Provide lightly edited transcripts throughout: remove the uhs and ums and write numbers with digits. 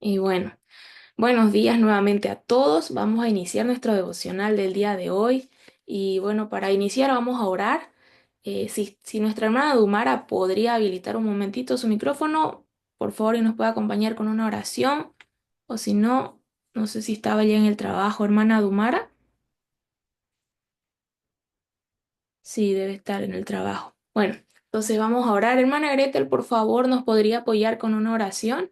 Y bueno, buenos días nuevamente a todos. Vamos a iniciar nuestro devocional del día de hoy. Y bueno, para iniciar vamos a orar. Si nuestra hermana Dumara podría habilitar un momentito su micrófono, por favor, y nos puede acompañar con una oración. O si no, no sé si estaba ya en el trabajo, hermana Dumara. Sí, debe estar en el trabajo. Bueno, entonces vamos a orar. Hermana Gretel, por favor, ¿nos podría apoyar con una oración?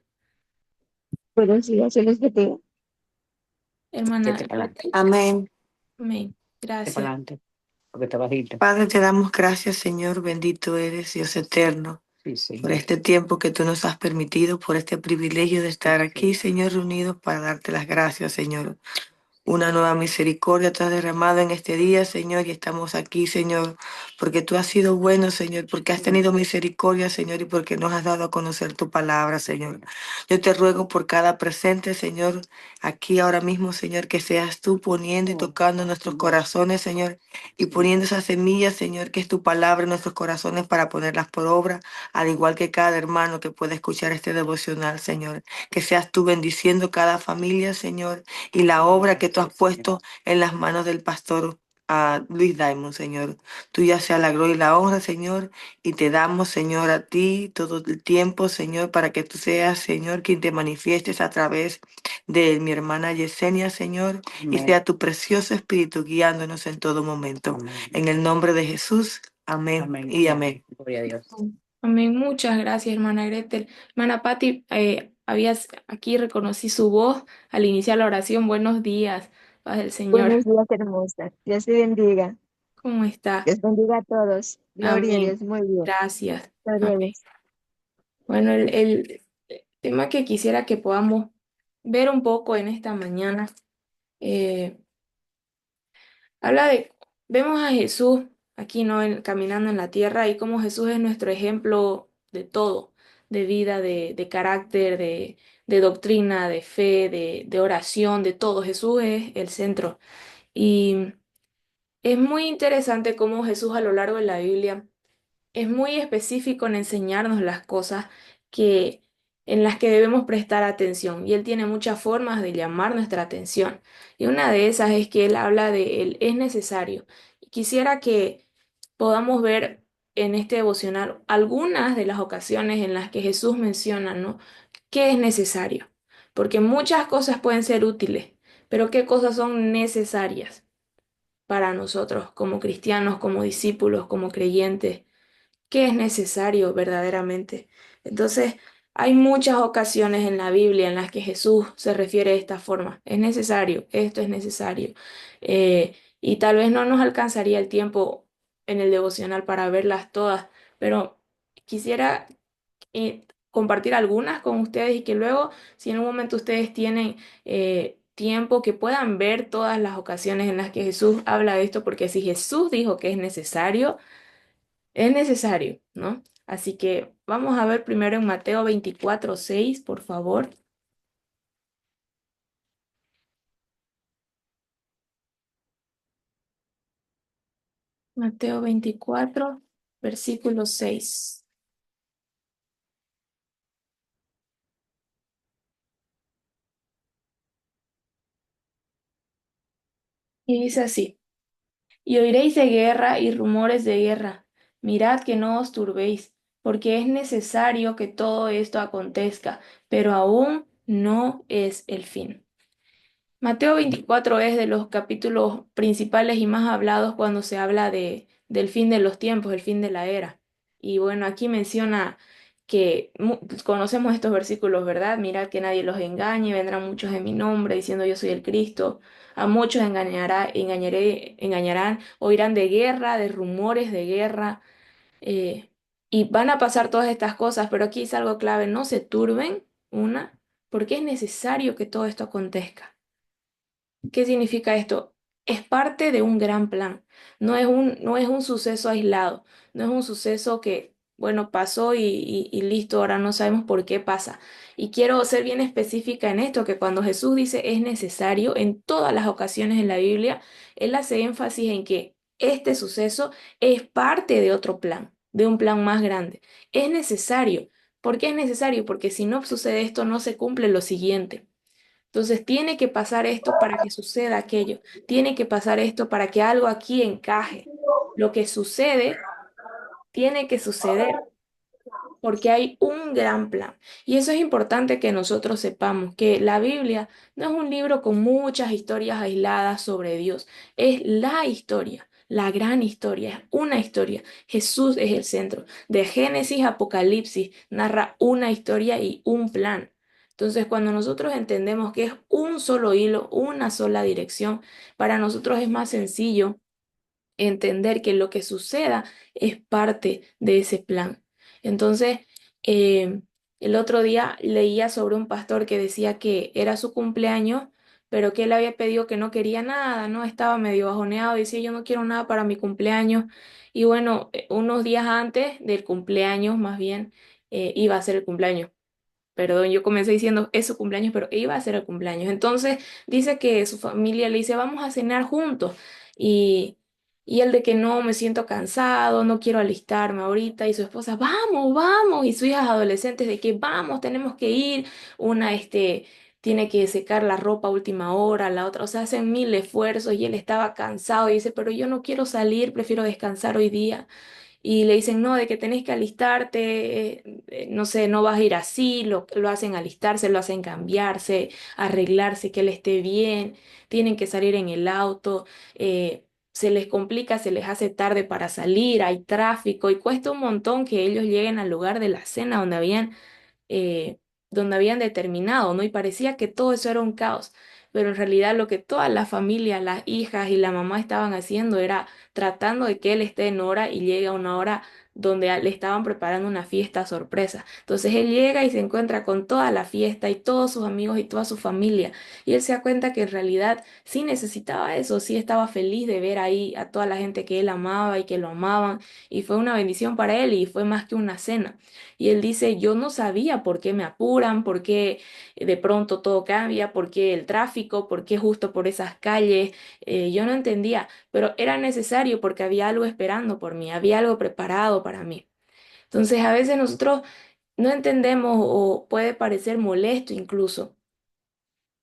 Buenos días, el objetivo. Hermana Siete para adelante. Gretel. Amén. Amén. Siete para Gracias. adelante, porque está bajito. Padre, te damos gracias, Señor, bendito eres, Dios eterno, sí, sí, por este tiempo que tú nos has permitido, por este privilegio de estar aquí, Señor, reunidos para darte las gracias, Señor. Una nueva misericordia te has derramado en este día, Señor, y estamos aquí, Señor, porque tú has sido bueno, Señor, porque has tenido misericordia, Señor, y porque nos has dado a conocer tu palabra, Señor. Yo te ruego por cada presente, Señor, aquí ahora mismo, Señor, que seas tú poniendo y tocando nuestros corazones, Señor, y poniendo esa semilla, Señor, que es tu palabra en nuestros corazones para ponerlas por obra, al igual que cada hermano que pueda escuchar este devocional, Señor. Que seas tú bendiciendo cada familia, Señor, y la obra que tú has puesto en las manos del pastor Luis Diamond, Señor. Tuya sea la gloria y la honra, Señor, y te damos, Señor, a ti todo el tiempo, Señor, para que tú seas, Señor, quien te manifiestes a través de mi hermana Yesenia, Señor, y Amén. sea tu precioso espíritu guiándonos en todo momento. Amén. En el nombre de Jesús, amén Amén. y amén. Gloria a Dios. Amén. Muchas gracias, hermana Gretel. Hermana Patti, aquí reconocí su voz al iniciar la oración. Buenos días, paz del Señor. Buenos días, hermosa. Dios te bendiga. ¿Cómo está? Dios bendiga a todos. Gloria a Amén. Dios. Muy bien. Gracias. Gloria a Amén. Dios. Bueno, el tema que quisiera que podamos ver un poco en esta mañana, eh, habla de, vemos a Jesús aquí, ¿no? Caminando en la tierra y cómo Jesús es nuestro ejemplo de todo, de vida, de carácter, de doctrina, de fe, de oración, de todo. Jesús es el centro. Y es muy interesante cómo Jesús a lo largo de la Biblia es muy específico en enseñarnos las cosas que, en las que debemos prestar atención. Y Él tiene muchas formas de llamar nuestra atención. Y una de esas es que Él habla de Él es necesario. Y quisiera que podamos ver en este devocional algunas de las ocasiones en las que Jesús menciona, ¿no? ¿Qué es necesario? Porque muchas cosas pueden ser útiles, pero ¿qué cosas son necesarias para nosotros como cristianos, como discípulos, como creyentes? ¿Qué es necesario verdaderamente? Entonces, hay muchas ocasiones en la Biblia en las que Jesús se refiere de esta forma. Es necesario, esto es necesario. Y tal vez no nos alcanzaría el tiempo en el devocional para verlas todas, pero quisiera compartir algunas con ustedes y que luego, si en un momento ustedes tienen tiempo, que puedan ver todas las ocasiones en las que Jesús habla de esto, porque si Jesús dijo que es necesario, ¿no? Así que vamos a ver primero en Mateo 24:6, por favor. Mateo 24, versículo 6. Y dice así: Y oiréis de guerra y rumores de guerra. Mirad que no os turbéis, porque es necesario que todo esto acontezca, pero aún no es el fin. Mateo 24 es de los capítulos principales y más hablados cuando se habla del fin de los tiempos, el fin de la era. Y bueno, aquí menciona que conocemos estos versículos, ¿verdad? Mirad que nadie los engañe, vendrán muchos en mi nombre diciendo yo soy el Cristo. A muchos engañarán, oirán de guerra, de rumores de guerra, eh, y van a pasar todas estas cosas, pero aquí es algo clave, no se turben, porque es necesario que todo esto acontezca. ¿Qué significa esto? Es parte de un gran plan. No es un suceso aislado. No es un suceso que, bueno, pasó y listo, ahora no sabemos por qué pasa. Y quiero ser bien específica en esto, que cuando Jesús dice es necesario, en todas las ocasiones en la Biblia, Él hace énfasis en que este suceso es parte de otro plan, de un plan más grande. Es necesario ¿Por qué es necesario? Porque si no sucede esto, no se cumple lo siguiente. Entonces tiene que pasar esto para que suceda aquello. Tiene que pasar esto para que algo aquí encaje. Lo que sucede tiene que suceder porque hay un gran plan. Y eso es importante que nosotros sepamos, que la Biblia no es un libro con muchas historias aisladas sobre Dios, es la historia. La gran historia, es una historia. Jesús es el centro. De Génesis a Apocalipsis narra una historia y un plan. Entonces, cuando nosotros entendemos que es un solo hilo, una sola dirección, para nosotros es más sencillo entender que lo que suceda es parte de ese plan. Entonces, eh, el otro día leía sobre un pastor que decía que era su cumpleaños, pero que él había pedido que no quería nada, ¿no? Estaba medio bajoneado, decía yo no quiero nada para mi cumpleaños. Y bueno, unos días antes del cumpleaños, más bien, iba a ser el cumpleaños. Perdón, yo comencé diciendo es su cumpleaños, pero iba a ser el cumpleaños. Entonces dice que su familia le dice, vamos a cenar juntos. Y, y él de que no, me siento cansado, no quiero alistarme ahorita. Y su esposa, vamos, vamos. Y sus hijas adolescentes de que vamos, tenemos que ir. Una, tiene que secar la ropa a última hora, la otra, o sea, hacen mil esfuerzos y él estaba cansado y dice, pero yo no quiero salir, prefiero descansar hoy día y le dicen, no, de que tenés que alistarte, no sé, no vas a ir así, lo hacen alistarse, lo hacen cambiarse, arreglarse, que él esté bien, tienen que salir en el auto, se les complica, se les hace tarde para salir, hay tráfico y cuesta un montón que ellos lleguen al lugar de la cena eh, donde habían determinado, ¿no? Y parecía que todo eso era un caos, pero en realidad lo que toda la familia, las hijas y la mamá estaban haciendo era tratando de que él esté en hora y llegue a una hora donde le estaban preparando una fiesta sorpresa. Entonces él llega y se encuentra con toda la fiesta y todos sus amigos y toda su familia. Y él se da cuenta que en realidad sí necesitaba eso, sí estaba feliz de ver ahí a toda la gente que él amaba y que lo amaban. Y fue una bendición para él y fue más que una cena. Y él dice, yo no sabía por qué me apuran, por qué de pronto todo cambia, por qué el tráfico, por qué justo por esas calles. Yo no entendía, pero era necesario porque había algo esperando por mí, había algo preparado para mí. Entonces a veces nosotros no entendemos o puede parecer molesto incluso,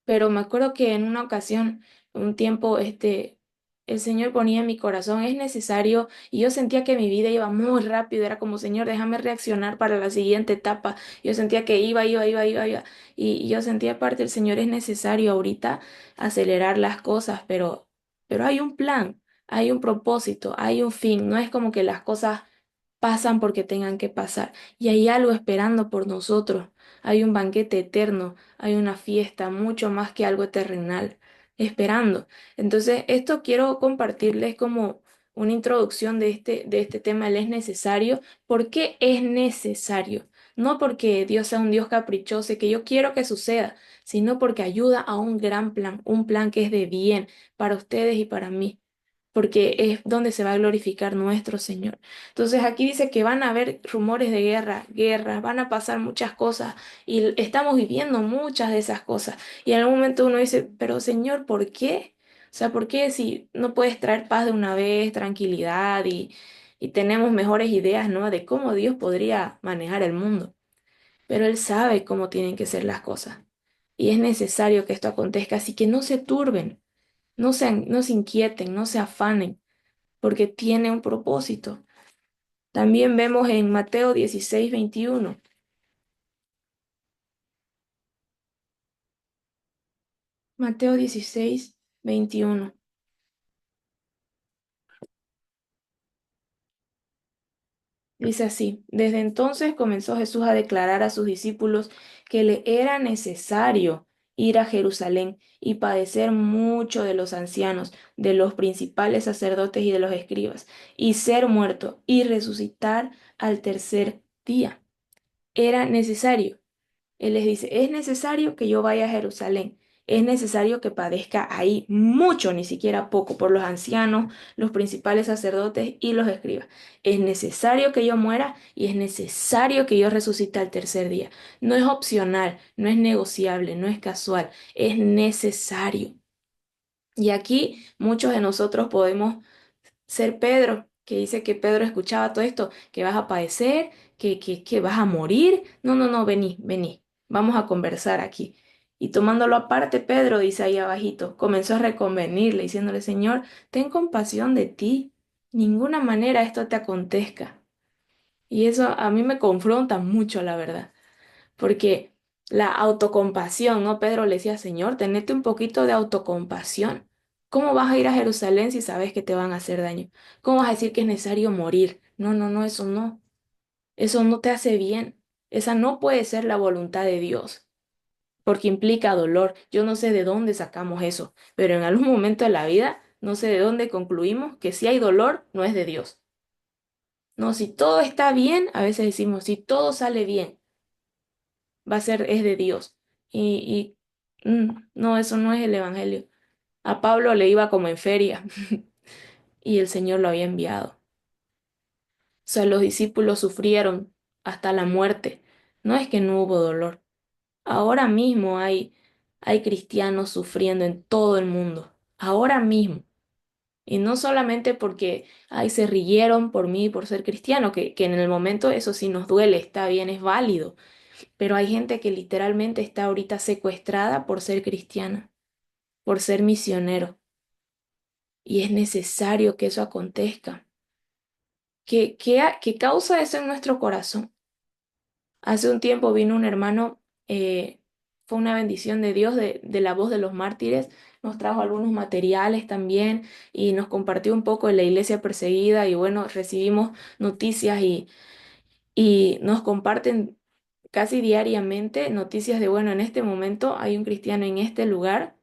pero me acuerdo que en una ocasión, un tiempo, el Señor ponía en mi corazón, es necesario, y yo sentía que mi vida iba muy rápido, era como, Señor, déjame reaccionar para la siguiente etapa. Yo sentía que iba, y yo sentía parte del Señor, es necesario ahorita acelerar las cosas, pero hay un plan, hay un propósito, hay un fin, no es como que las cosas pasan porque tengan que pasar. Y hay algo esperando por nosotros. Hay un banquete eterno, hay una fiesta, mucho más que algo terrenal, esperando. Entonces, esto quiero compartirles como una introducción de este tema, el es necesario. ¿Por qué es necesario? No porque Dios sea un Dios caprichoso y que yo quiero que suceda, sino porque ayuda a un gran plan, un plan que es de bien para ustedes y para mí, porque es donde se va a glorificar nuestro Señor. Entonces aquí dice que van a haber rumores de guerra, guerras, van a pasar muchas cosas y estamos viviendo muchas de esas cosas. Y en algún momento uno dice, pero Señor, ¿por qué? O sea, ¿por qué si no puedes traer paz de una vez, tranquilidad y tenemos mejores ideas, ¿no? De cómo Dios podría manejar el mundo? Pero Él sabe cómo tienen que ser las cosas. Y es necesario que esto acontezca, así que no se turben, no se inquieten, no se afanen porque tiene un propósito. También vemos en Mateo 16:21. Mateo 16:21. Dice así, desde entonces comenzó Jesús a declarar a sus discípulos que le era necesario ir a Jerusalén y padecer mucho de los ancianos, de los principales sacerdotes y de los escribas, y ser muerto y resucitar al tercer día. Era necesario. Él les dice, es necesario que yo vaya a Jerusalén, es necesario que padezca ahí mucho, ni siquiera poco, por los ancianos, los principales sacerdotes y los escribas. Es necesario que yo muera y es necesario que yo resucite al tercer día. No es opcional, no es negociable, no es casual, es necesario. Y aquí muchos de nosotros podemos ser Pedro, que dice que Pedro escuchaba todo esto, que vas a padecer, que vas a morir. No, no, no, vení, vení, vamos a conversar aquí. Y tomándolo aparte, Pedro dice ahí abajito, comenzó a reconvenirle, diciéndole, Señor, ten compasión de ti, ninguna manera esto te acontezca. Y eso a mí me confronta mucho, la verdad, porque la autocompasión, ¿no? Pedro le decía, Señor, tenete un poquito de autocompasión. ¿Cómo vas a ir a Jerusalén si sabes que te van a hacer daño? ¿Cómo vas a decir que es necesario morir? No, no, no, eso no. Eso no te hace bien. Esa no puede ser la voluntad de Dios, porque implica dolor. Yo no sé de dónde sacamos eso, pero en algún momento de la vida, no sé de dónde concluimos que si hay dolor, no es de Dios. No, si todo está bien, a veces decimos, si todo sale bien, va a ser, es de Dios. No, eso no es el evangelio. A Pablo le iba como en feria y el Señor lo había enviado. O sea, los discípulos sufrieron hasta la muerte. No es que no hubo dolor. Ahora mismo hay cristianos sufriendo en todo el mundo. Ahora mismo. Y no solamente porque ay, se rieron por mí por ser cristiano, que en el momento eso sí nos duele, está bien, es válido. Pero hay gente que literalmente está ahorita secuestrada por ser cristiana, por ser misionero. Y es necesario que eso acontezca. ¿Qué causa eso en nuestro corazón? Hace un tiempo vino un hermano, fue una bendición de Dios de la voz de los mártires, nos trajo algunos materiales también y nos compartió un poco de la iglesia perseguida y bueno, recibimos noticias y nos comparten casi diariamente noticias de, bueno, en este momento hay un cristiano en este lugar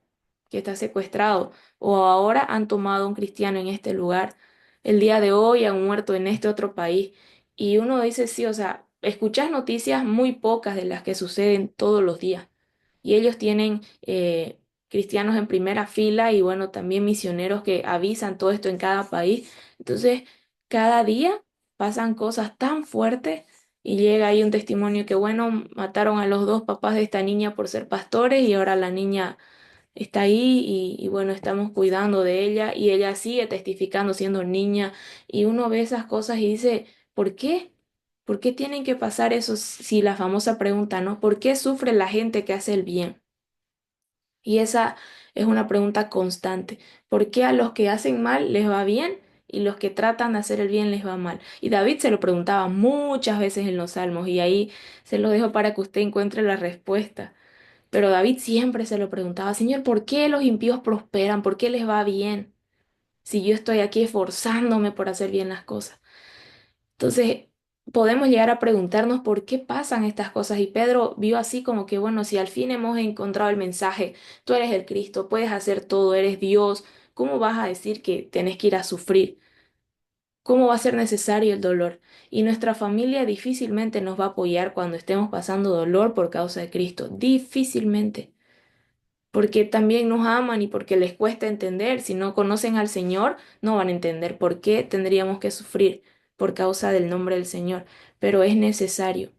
que está secuestrado o ahora han tomado un cristiano en este lugar, el día de hoy han muerto en este otro país. Y uno dice, sí, o sea, escuchas noticias muy pocas de las que suceden todos los días. Y ellos tienen cristianos en primera fila y bueno, también misioneros que avisan todo esto en cada país. Entonces, cada día pasan cosas tan fuertes y llega ahí un testimonio que bueno, mataron a los dos papás de esta niña por ser pastores y ahora la niña está ahí y bueno, estamos cuidando de ella y ella sigue testificando siendo niña y uno ve esas cosas y dice, ¿por qué? ¿Por qué tienen que pasar eso si la famosa pregunta, ¿no? ¿Por qué sufre la gente que hace el bien? Y esa es una pregunta constante. ¿Por qué a los que hacen mal les va bien y los que tratan de hacer el bien les va mal? Y David se lo preguntaba muchas veces en los salmos y ahí se lo dejo para que usted encuentre la respuesta. Pero David siempre se lo preguntaba, Señor, ¿por qué los impíos prosperan? ¿Por qué les va bien? Si yo estoy aquí esforzándome por hacer bien las cosas. Entonces, podemos llegar a preguntarnos por qué pasan estas cosas. Y Pedro vio así como que, bueno, si al fin hemos encontrado el mensaje, tú eres el Cristo, puedes hacer todo, eres Dios, ¿cómo vas a decir que tenés que ir a sufrir? ¿Cómo va a ser necesario el dolor? Y nuestra familia difícilmente nos va a apoyar cuando estemos pasando dolor por causa de Cristo. Difícilmente. Porque también nos aman y porque les cuesta entender. Si no conocen al Señor, no van a entender por qué tendríamos que sufrir por causa del nombre del Señor. Pero es necesario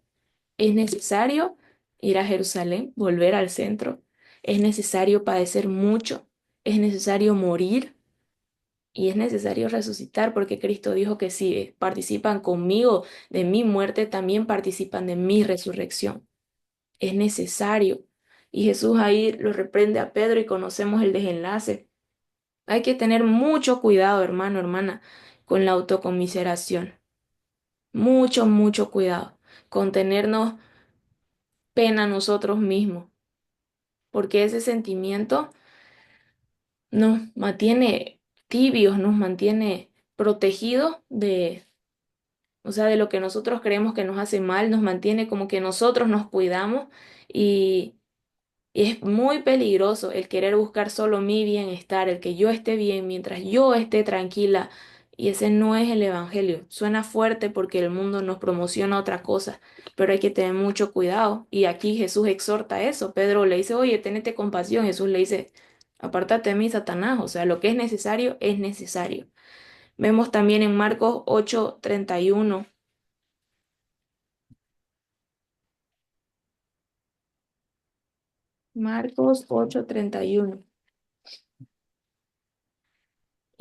ir a Jerusalén, volver al centro, es necesario padecer mucho, es necesario morir y es necesario resucitar porque Cristo dijo que si participan conmigo de mi muerte, también participan de mi resurrección. Es necesario. Y Jesús ahí lo reprende a Pedro y conocemos el desenlace. Hay que tener mucho cuidado, hermano, hermana, con la autocomiseración. Mucho, mucho cuidado con tenernos pena a nosotros mismos, porque ese sentimiento nos mantiene tibios, nos mantiene protegidos de, o sea, de lo que nosotros creemos que nos hace mal, nos mantiene como que nosotros nos cuidamos y es muy peligroso el querer buscar solo mi bienestar, el que yo esté bien mientras yo esté tranquila. Y ese no es el evangelio. Suena fuerte porque el mundo nos promociona otra cosa, pero hay que tener mucho cuidado. Y aquí Jesús exhorta eso. Pedro le dice, oye, tenete compasión. Jesús le dice, apártate de mí, Satanás. O sea, lo que es necesario es necesario. Vemos también en Marcos 8:31. Marcos 8:31.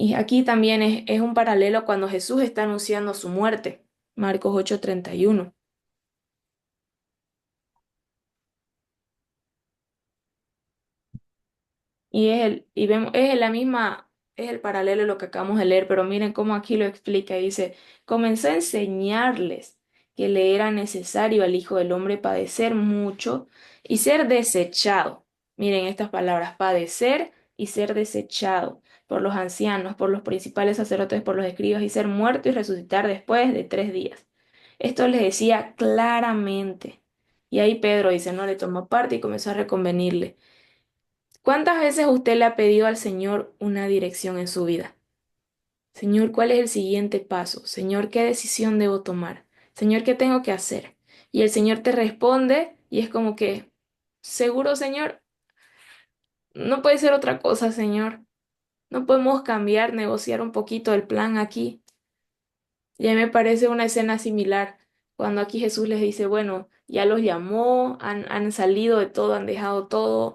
Y aquí también es un paralelo cuando Jesús está anunciando su muerte. Marcos 8:31. Y vemos, es el paralelo de lo que acabamos de leer, pero miren cómo aquí lo explica. Dice, comenzó a enseñarles que le era necesario al Hijo del Hombre padecer mucho y ser desechado. Miren estas palabras, padecer y ser desechado por los ancianos, por los principales sacerdotes, por los escribas, y ser muerto y resucitar después de 3 días. Esto les decía claramente. Y ahí Pedro dice, no, le tomó parte y comenzó a reconvenirle. ¿Cuántas veces usted le ha pedido al Señor una dirección en su vida? Señor, ¿cuál es el siguiente paso? Señor, ¿qué decisión debo tomar? Señor, ¿qué tengo que hacer? Y el Señor te responde y es como que, seguro, Señor, no puede ser otra cosa, Señor. No podemos cambiar, negociar un poquito el plan aquí. Y a mí me parece una escena similar cuando aquí Jesús les dice, bueno, ya los llamó, han salido de todo, han dejado todo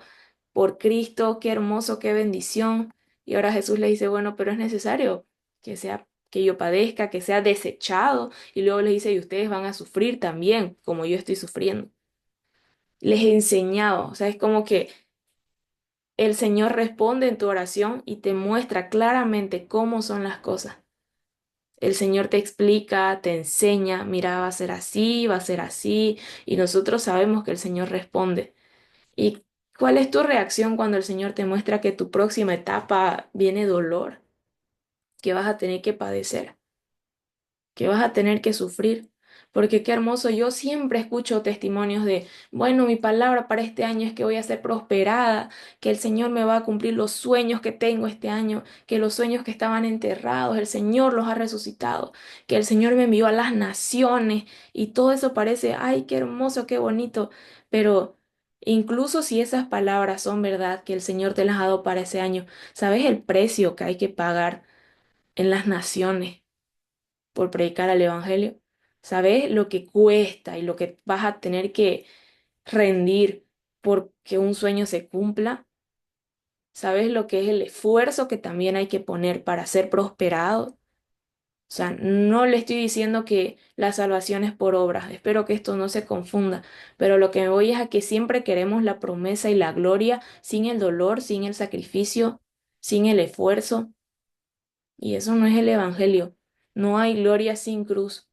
por Cristo, qué hermoso, qué bendición. Y ahora Jesús les dice, bueno, pero es necesario que yo padezca, que sea desechado. Y luego les dice, y ustedes van a sufrir también, como yo estoy sufriendo. Les he enseñado, o sea, es como que el Señor responde en tu oración y te muestra claramente cómo son las cosas. El Señor te explica, te enseña, mira, va a ser así, y nosotros sabemos que el Señor responde. ¿Y cuál es tu reacción cuando el Señor te muestra que tu próxima etapa viene dolor, que vas a tener que padecer, que vas a tener que sufrir? Porque qué hermoso, yo siempre escucho testimonios de, bueno, mi palabra para este año es que voy a ser prosperada, que el Señor me va a cumplir los sueños que tengo este año, que los sueños que estaban enterrados, el Señor los ha resucitado, que el Señor me envió a las naciones y todo eso parece, ay, qué hermoso, qué bonito, pero incluso si esas palabras son verdad, que el Señor te las ha dado para ese año, ¿sabes el precio que hay que pagar en las naciones por predicar al Evangelio? ¿Sabes lo que cuesta y lo que vas a tener que rendir porque un sueño se cumpla? ¿Sabes lo que es el esfuerzo que también hay que poner para ser prosperado? O sea, no le estoy diciendo que la salvación es por obras, espero que esto no se confunda, pero lo que me voy es a que siempre queremos la promesa y la gloria sin el dolor, sin el sacrificio, sin el esfuerzo, y eso no es el Evangelio. No hay gloria sin cruz.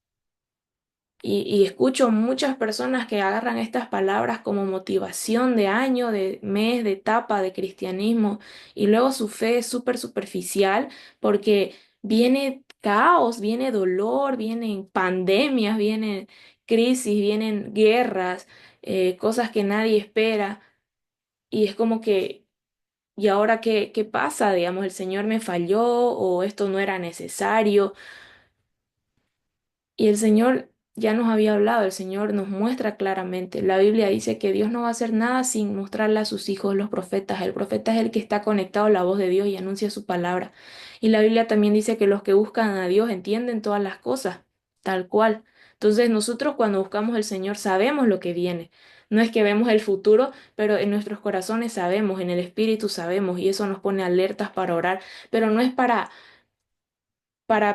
Y escucho muchas personas que agarran estas palabras como motivación de año, de mes, de etapa de cristianismo, y luego su fe es súper superficial porque viene caos, viene dolor, vienen pandemias, vienen crisis, vienen guerras, cosas que nadie espera, y es como que, ¿y ahora qué pasa? Digamos, el Señor me falló o esto no era necesario. Y el Señor ya nos había hablado, el Señor nos muestra claramente. La Biblia dice que Dios no va a hacer nada sin mostrarle a sus hijos, los profetas. El profeta es el que está conectado a la voz de Dios y anuncia su palabra. Y la Biblia también dice que los que buscan a Dios entienden todas las cosas, tal cual. Entonces nosotros cuando buscamos al Señor sabemos lo que viene. No es que vemos el futuro, pero en nuestros corazones sabemos, en el Espíritu sabemos, y eso nos pone alertas para orar, pero no es para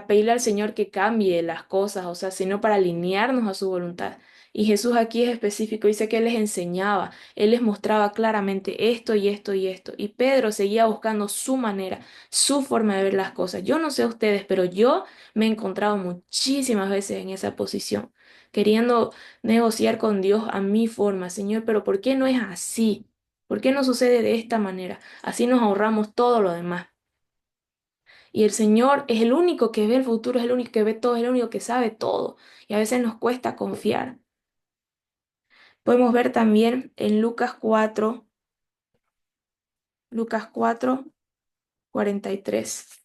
pedirle al Señor que cambie las cosas, o sea, sino para alinearnos a su voluntad. Y Jesús aquí es específico, dice que Él les enseñaba, Él les mostraba claramente esto y esto y esto. Y Pedro seguía buscando su manera, su forma de ver las cosas. Yo no sé ustedes, pero yo me he encontrado muchísimas veces en esa posición, queriendo negociar con Dios a mi forma. Señor, pero ¿por qué no es así? ¿Por qué no sucede de esta manera? Así nos ahorramos todo lo demás. Y el Señor es el único que ve el futuro, es el único que ve todo, es el único que sabe todo. Y a veces nos cuesta confiar. Podemos ver también en Lucas 4:43.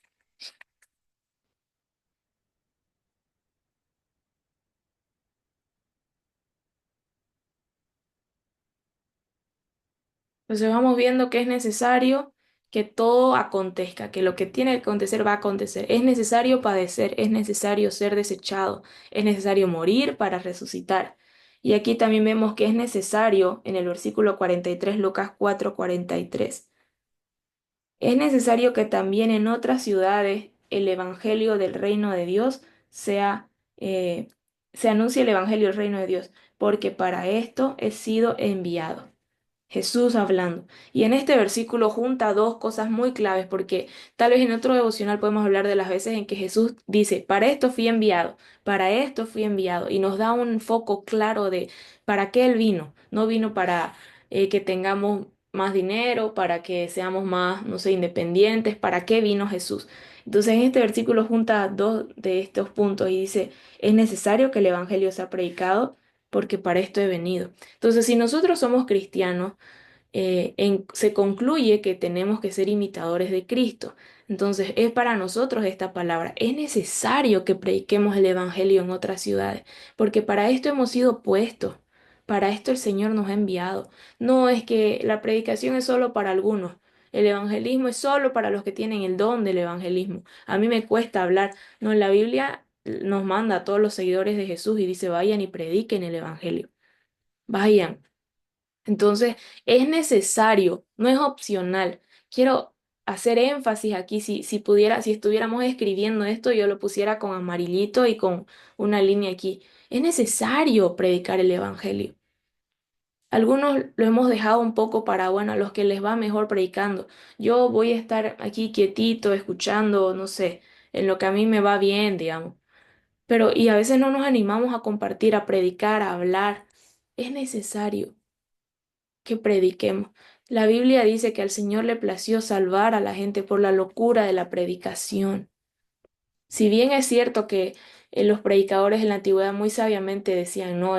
Entonces vamos viendo que es necesario que todo acontezca, que lo que tiene que acontecer va a acontecer. Es necesario padecer, es necesario ser desechado, es necesario morir para resucitar. Y aquí también vemos que es necesario, en el versículo 43, Lucas 4:43. Es necesario que también en otras ciudades el evangelio del reino de Dios sea, eh, se anuncie el evangelio del reino de Dios, porque para esto he sido enviado. Jesús hablando. Y en este versículo junta dos cosas muy claves, porque tal vez en otro devocional podemos hablar de las veces en que Jesús dice, para esto fui enviado, para esto fui enviado, y nos da un foco claro de para qué Él vino. No vino para que tengamos más dinero, para que seamos más, no sé, independientes, ¿para qué vino Jesús? Entonces en este versículo junta dos de estos puntos y dice, es necesario que el Evangelio sea predicado porque para esto he venido. Entonces, si nosotros somos cristianos, se concluye que tenemos que ser imitadores de Cristo. Entonces, es para nosotros esta palabra. Es necesario que prediquemos el Evangelio en otras ciudades, porque para esto hemos sido puestos. Para esto el Señor nos ha enviado. No es que la predicación es solo para algunos. El evangelismo es solo para los que tienen el don del evangelismo. A mí me cuesta hablar. No, la Biblia nos manda a todos los seguidores de Jesús y dice, vayan y prediquen el evangelio. Vayan. Entonces, es necesario, no es opcional. Quiero hacer énfasis aquí, si pudiera, si estuviéramos escribiendo esto, yo lo pusiera con amarillito y con una línea aquí. Es necesario predicar el evangelio. Algunos lo hemos dejado un poco para, bueno, a los que les va mejor predicando. Yo voy a estar aquí quietito, escuchando, no sé, en lo que a mí me va bien, digamos. Pero, y a veces no nos animamos a compartir, a predicar, a hablar. Es necesario que prediquemos. La Biblia dice que al Señor le plació salvar a la gente por la locura de la predicación. Si bien es cierto que los predicadores en la antigüedad muy sabiamente decían, no,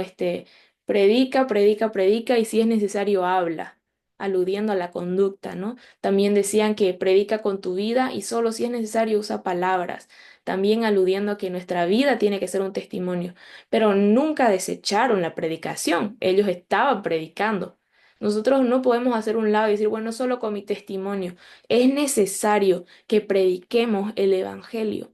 predica, predica, predica y si es necesario habla, aludiendo a la conducta, ¿no? También decían que predica con tu vida y solo si es necesario usa palabras, también aludiendo a que nuestra vida tiene que ser un testimonio, pero nunca desecharon la predicación, ellos estaban predicando. Nosotros no podemos hacer un lado y decir, bueno, solo con mi testimonio. Es necesario que prediquemos el Evangelio.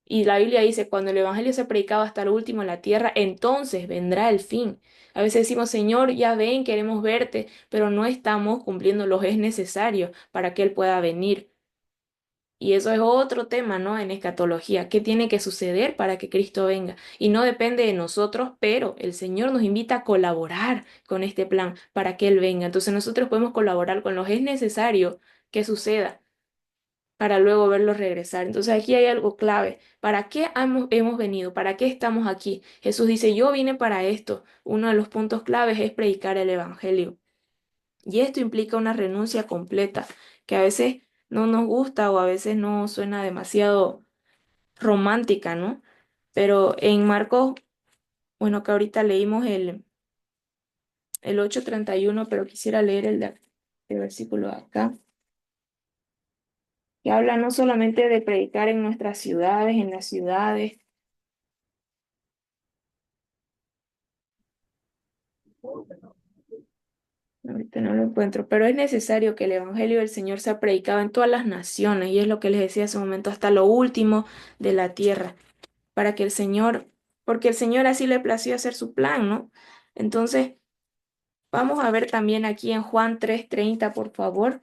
Y la Biblia dice, cuando el Evangelio se ha predicado hasta lo último en la tierra, entonces vendrá el fin. A veces decimos, Señor, ya ven, queremos verte, pero no estamos cumpliendo lo que es necesario para que Él pueda venir. Y eso es otro tema, ¿no? En escatología, ¿qué tiene que suceder para que Cristo venga? Y no depende de nosotros, pero el Señor nos invita a colaborar con este plan para que Él venga. Entonces nosotros podemos colaborar con lo que es necesario que suceda para luego verlos regresar. Entonces aquí hay algo clave. ¿Para qué hemos venido? ¿Para qué estamos aquí? Jesús dice, yo vine para esto. Uno de los puntos claves es predicar el Evangelio. Y esto implica una renuncia completa, que a veces no nos gusta o a veces no suena demasiado romántica, ¿no? Pero en Marcos, bueno, que ahorita leímos el 8:31, pero quisiera leer el versículo de acá, que habla no solamente de predicar en nuestras ciudades, en las ciudades. Ahorita no lo encuentro, pero es necesario que el Evangelio del Señor sea predicado en todas las naciones, y es lo que les decía hace un momento, hasta lo último de la tierra, para que el Señor, porque el Señor así le plació hacer su plan, ¿no? Entonces, vamos a ver también aquí en Juan 3:30, por favor.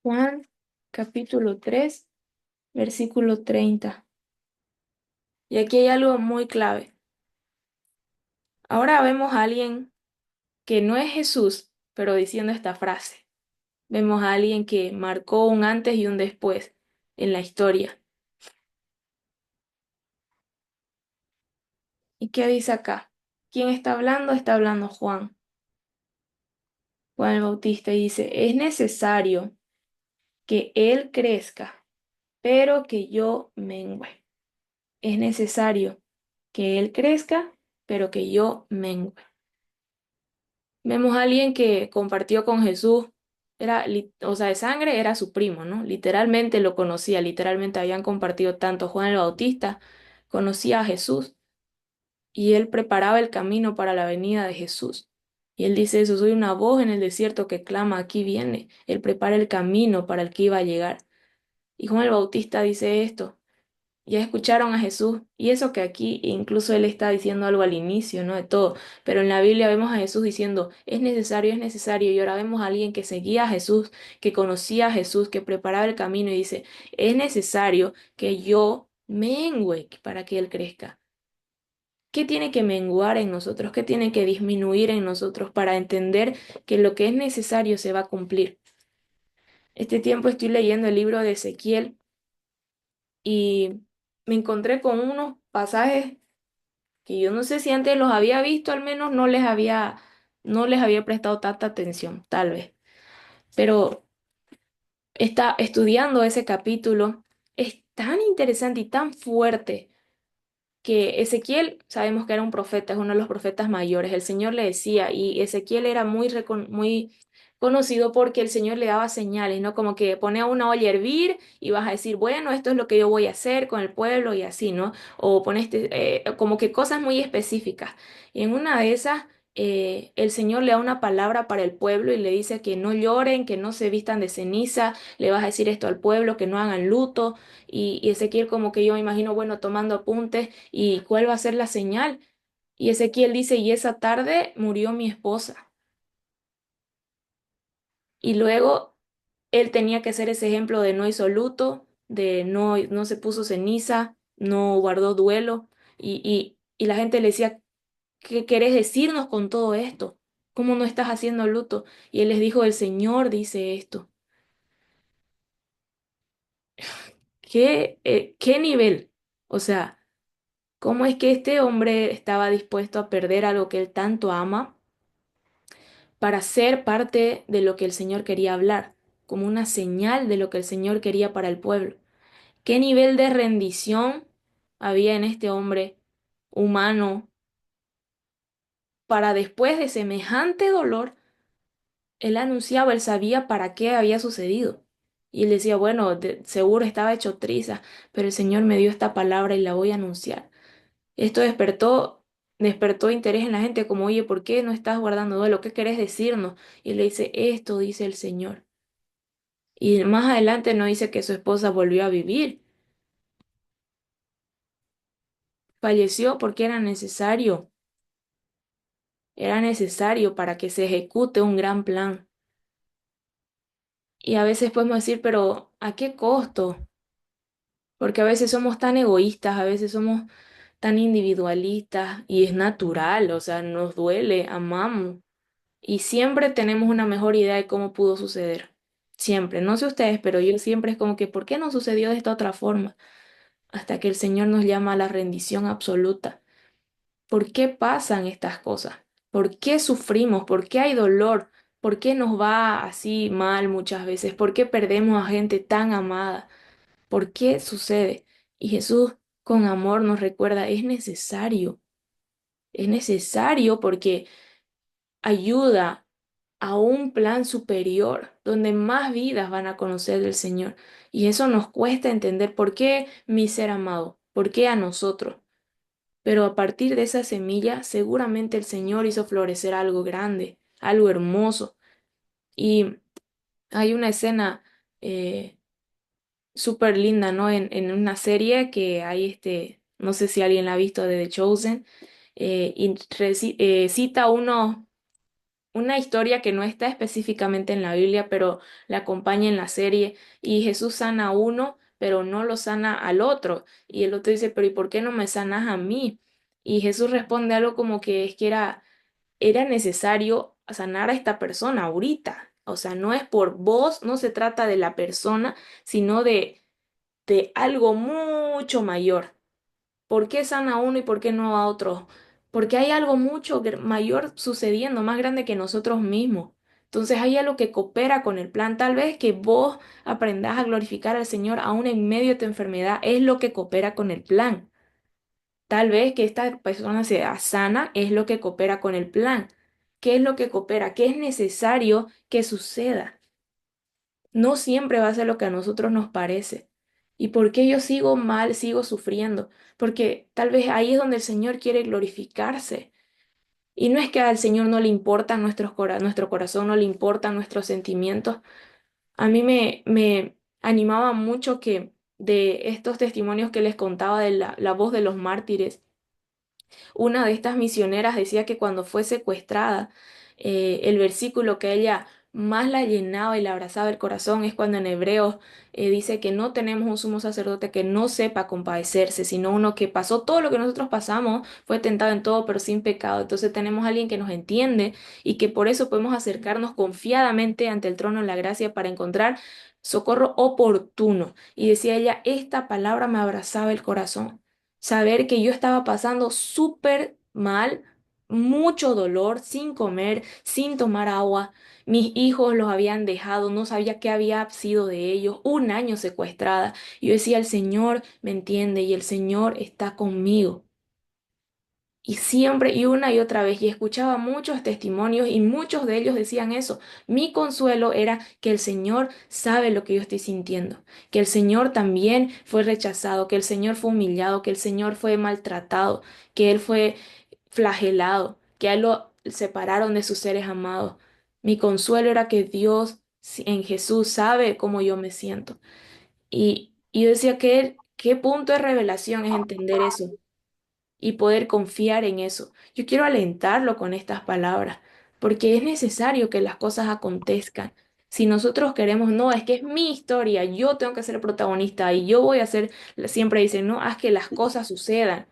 Juan capítulo 3, versículo 30. Y aquí hay algo muy clave. Ahora vemos a alguien que no es Jesús, pero diciendo esta frase. Vemos a alguien que marcó un antes y un después en la historia. ¿Y qué dice acá? ¿Quién está hablando? Está hablando Juan, Juan el Bautista, y dice, es necesario que Él crezca, pero que yo mengüe. Es necesario que Él crezca, pero que yo mengüe. Vemos a alguien que compartió con Jesús, o sea, de sangre era su primo, ¿no? Literalmente lo conocía, literalmente habían compartido tanto Juan el Bautista, conocía a Jesús y él preparaba el camino para la venida de Jesús. Y él dice eso, soy una voz en el desierto que clama, aquí viene. Él prepara el camino para el que iba a llegar. Y Juan el Bautista dice esto, ya escucharon a Jesús, y eso que aquí incluso él está diciendo algo al inicio, ¿no? De todo, pero en la Biblia vemos a Jesús diciendo, es necesario, y ahora vemos a alguien que seguía a Jesús, que conocía a Jesús, que preparaba el camino y dice, es necesario que yo mengüe para que él crezca. ¿Qué tiene que menguar en nosotros? ¿Qué tiene que disminuir en nosotros para entender que lo que es necesario se va a cumplir? Este tiempo estoy leyendo el libro de Ezequiel y me encontré con unos pasajes que yo no sé si antes los había visto, al menos no les había prestado tanta atención, tal vez. Pero está estudiando ese capítulo, es tan interesante y tan fuerte que Ezequiel, sabemos que era un profeta, es uno de los profetas mayores, el Señor le decía, y Ezequiel era muy conocido porque el Señor le daba señales, ¿no? Como que pone a una olla a hervir y vas a decir, bueno, esto es lo que yo voy a hacer con el pueblo y así, ¿no? O pones como que cosas muy específicas. Y en una de esas, el Señor le da una palabra para el pueblo y le dice que no lloren, que no se vistan de ceniza, le vas a decir esto al pueblo, que no hagan luto. Y Ezequiel como que yo me imagino, bueno, tomando apuntes y cuál va a ser la señal. Y Ezequiel dice, y esa tarde murió mi esposa. Y luego él tenía que ser ese ejemplo de no hizo luto, de no se puso ceniza, no guardó duelo. Y la gente le decía, ¿qué querés decirnos con todo esto? ¿Cómo no estás haciendo luto? Y él les dijo, el Señor dice esto. ¿Qué nivel? O sea, ¿cómo es que este hombre estaba dispuesto a perder algo que él tanto ama para ser parte de lo que el Señor quería hablar, como una señal de lo que el Señor quería para el pueblo? ¿Qué nivel de rendición había en este hombre humano para después de semejante dolor, él anunciaba, él sabía para qué había sucedido? Y él decía, bueno, seguro estaba hecho trizas, pero el Señor me dio esta palabra y la voy a anunciar. Esto despertó interés en la gente, como, oye, ¿por qué no estás guardando duelo? ¿Qué querés decirnos? Y él le dice, esto dice el Señor. Y más adelante no dice que su esposa volvió a vivir. Falleció porque era necesario para que se ejecute un gran plan. Y a veces podemos decir, pero ¿a qué costo? Porque a veces somos tan egoístas, a veces somos tan individualistas y es natural, o sea, nos duele, amamos. Y siempre tenemos una mejor idea de cómo pudo suceder. Siempre. No sé ustedes, pero yo siempre es como que, ¿por qué no sucedió de esta otra forma? Hasta que el Señor nos llama a la rendición absoluta. ¿Por qué pasan estas cosas? ¿Por qué sufrimos? ¿Por qué hay dolor? ¿Por qué nos va así mal muchas veces? ¿Por qué perdemos a gente tan amada? ¿Por qué sucede? Y Jesús con amor nos recuerda, es necesario porque ayuda a un plan superior donde más vidas van a conocer del Señor. Y eso nos cuesta entender por qué mi ser amado, por qué a nosotros. Pero a partir de esa semilla, seguramente el Señor hizo florecer algo grande, algo hermoso. Y hay una escena súper linda, ¿no? En una serie que hay no sé si alguien la ha visto de The Chosen, cita una historia que no está específicamente en la Biblia, pero la acompaña en la serie, y Jesús sana a uno, pero no lo sana al otro. Y el otro dice, pero ¿y por qué no me sanas a mí? Y Jesús responde algo como que es que era necesario sanar a esta persona ahorita. O sea, no es por vos, no se trata de la persona, sino de algo mucho mayor. ¿Por qué sana a uno y por qué no a otro? Porque hay algo mucho mayor sucediendo, más grande que nosotros mismos. Entonces hay algo que coopera con el plan. Tal vez que vos aprendás a glorificar al Señor aún en medio de tu enfermedad es lo que coopera con el plan. Tal vez que esta persona sea sana es lo que coopera con el plan. ¿Qué es lo que coopera? ¿Qué es necesario que suceda? No siempre va a ser lo que a nosotros nos parece. ¿Y por qué yo sigo mal, sigo sufriendo? Porque tal vez ahí es donde el Señor quiere glorificarse. Y no es que al Señor no le importan nuestro corazón, no le importan nuestros sentimientos. A mí me animaba mucho que de estos testimonios que les contaba de la voz de los mártires, una de estas misioneras decía que cuando fue secuestrada, el versículo que ella más la llenaba y la abrazaba el corazón es cuando en Hebreos dice que no tenemos un sumo sacerdote que no sepa compadecerse, sino uno que pasó todo lo que nosotros pasamos, fue tentado en todo, pero sin pecado. Entonces tenemos a alguien que nos entiende y que por eso podemos acercarnos confiadamente ante el trono de la gracia para encontrar socorro oportuno. Y decía ella, esta palabra me abrazaba el corazón. Saber que yo estaba pasando súper mal, mucho dolor, sin comer, sin tomar agua. Mis hijos los habían dejado, no sabía qué había sido de ellos, un año secuestrada. Y yo decía, el Señor me entiende y el Señor está conmigo. Y siempre y una y otra vez, y escuchaba muchos testimonios y muchos de ellos decían eso. Mi consuelo era que el Señor sabe lo que yo estoy sintiendo, que el Señor también fue rechazado, que el Señor fue humillado, que el Señor fue maltratado, que Él fue flagelado, que a Él lo separaron de sus seres amados. Mi consuelo era que Dios en Jesús sabe cómo yo me siento. Y yo decía que qué punto de revelación es entender eso y poder confiar en eso. Yo quiero alentarlo con estas palabras, porque es necesario que las cosas acontezcan. Si nosotros queremos, no, es que es mi historia, yo tengo que ser el protagonista y yo voy a ser, siempre dicen, no, haz que las cosas sucedan.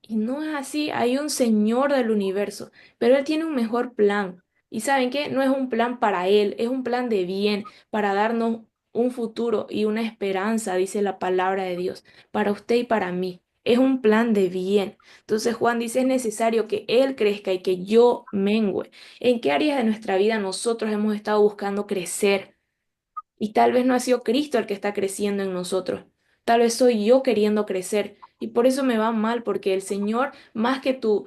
Y no es así, hay un Señor del universo, pero Él tiene un mejor plan. ¿Y saben qué? No es un plan para Él, es un plan de bien, para darnos un futuro y una esperanza, dice la palabra de Dios, para usted y para mí. Es un plan de bien. Entonces Juan dice, es necesario que Él crezca y que yo mengüe. ¿En qué áreas de nuestra vida nosotros hemos estado buscando crecer? Y tal vez no ha sido Cristo el que está creciendo en nosotros. Tal vez soy yo queriendo crecer. Y por eso me va mal, porque el Señor, más que tu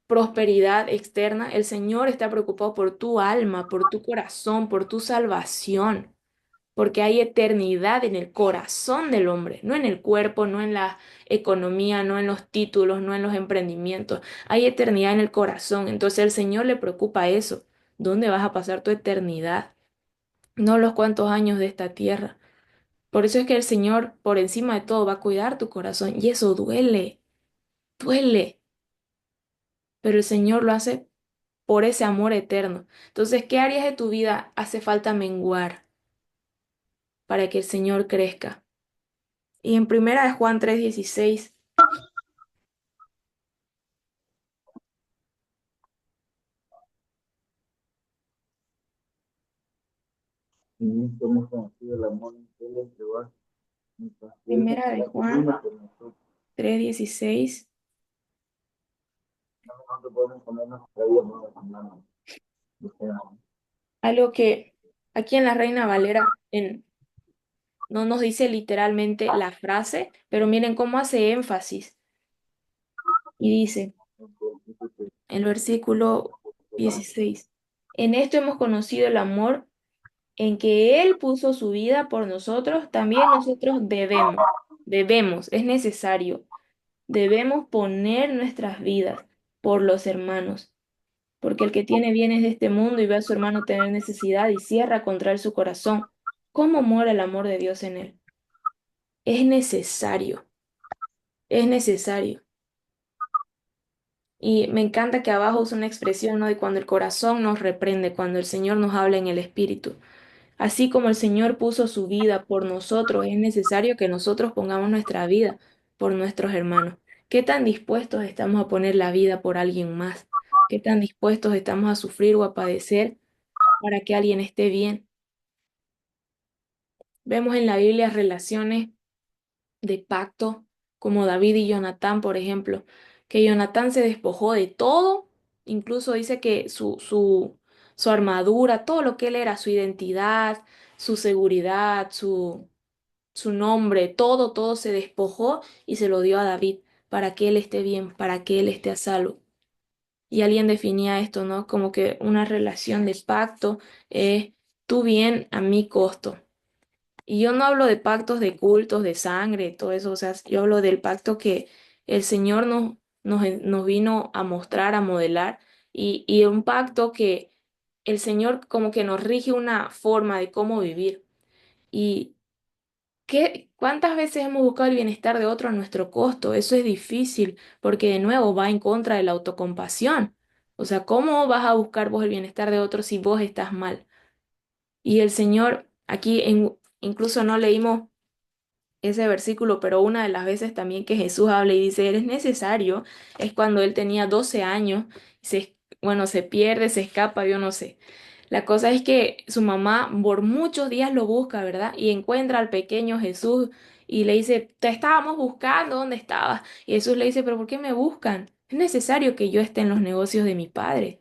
prosperidad externa, el Señor está preocupado por tu alma, por tu corazón, por tu salvación. Porque hay eternidad en el corazón del hombre, no en el cuerpo, no en la economía, no en los títulos, no en los emprendimientos. Hay eternidad en el corazón. Entonces el Señor le preocupa eso. ¿Dónde vas a pasar tu eternidad? No los cuantos años de esta tierra. Por eso es que el Señor, por encima de todo, va a cuidar tu corazón. Y eso duele, duele. Pero el Señor lo hace por ese amor eterno. Entonces, ¿qué áreas de tu vida hace falta menguar para que el Señor crezca? Y en primera de Juan 3:16, Y hemos conocido el amor de Jehová, nuestra fiel primera de la Juan comuna por nosotros. 3:16, No podemos poner nuestra vida en las manos. O sea, algo que aquí en la Reina Valera no nos dice literalmente la frase, pero miren cómo hace énfasis y dice, el versículo 16. En esto hemos conocido el amor en que Él puso su vida por nosotros, también nosotros debemos, es necesario, debemos poner nuestras vidas por los hermanos, porque el que tiene bienes de este mundo y ve a su hermano tener necesidad y cierra contra él su corazón, ¿cómo mora el amor de Dios en él? Es necesario, es necesario. Y me encanta que abajo usa una expresión, ¿no? De cuando el corazón nos reprende, cuando el Señor nos habla en el Espíritu. Así como el Señor puso su vida por nosotros, es necesario que nosotros pongamos nuestra vida por nuestros hermanos. ¿Qué tan dispuestos estamos a poner la vida por alguien más? ¿Qué tan dispuestos estamos a sufrir o a padecer para que alguien esté bien? Vemos en la Biblia relaciones de pacto, como David y Jonatán, por ejemplo, que Jonatán se despojó de todo, incluso dice que su armadura, todo lo que él era, su identidad, su seguridad, su nombre, todo se despojó y se lo dio a David para que él esté bien, para que él esté a salvo. Y alguien definía esto, ¿no? Como que una relación de pacto es tu bien a mi costo. Y yo no hablo de pactos de cultos, de sangre, todo eso, o sea, yo hablo del pacto que el Señor nos vino a mostrar, a modelar, y un pacto que el Señor como que nos rige una forma de cómo vivir. Y ¿cuántas veces hemos buscado el bienestar de otro a nuestro costo? Eso es difícil, porque de nuevo va en contra de la autocompasión. O sea, ¿cómo vas a buscar vos el bienestar de otros si vos estás mal? Y el Señor, incluso no leímos ese versículo, pero una de las veces también que Jesús habla y dice, eres necesario, es cuando él tenía 12 años, bueno, se pierde, se escapa, yo no sé. La cosa es que su mamá por muchos días lo busca, ¿verdad? Y encuentra al pequeño Jesús y le dice, te estábamos buscando, ¿dónde estabas? Y Jesús le dice, pero ¿por qué me buscan? Es necesario que yo esté en los negocios de mi padre.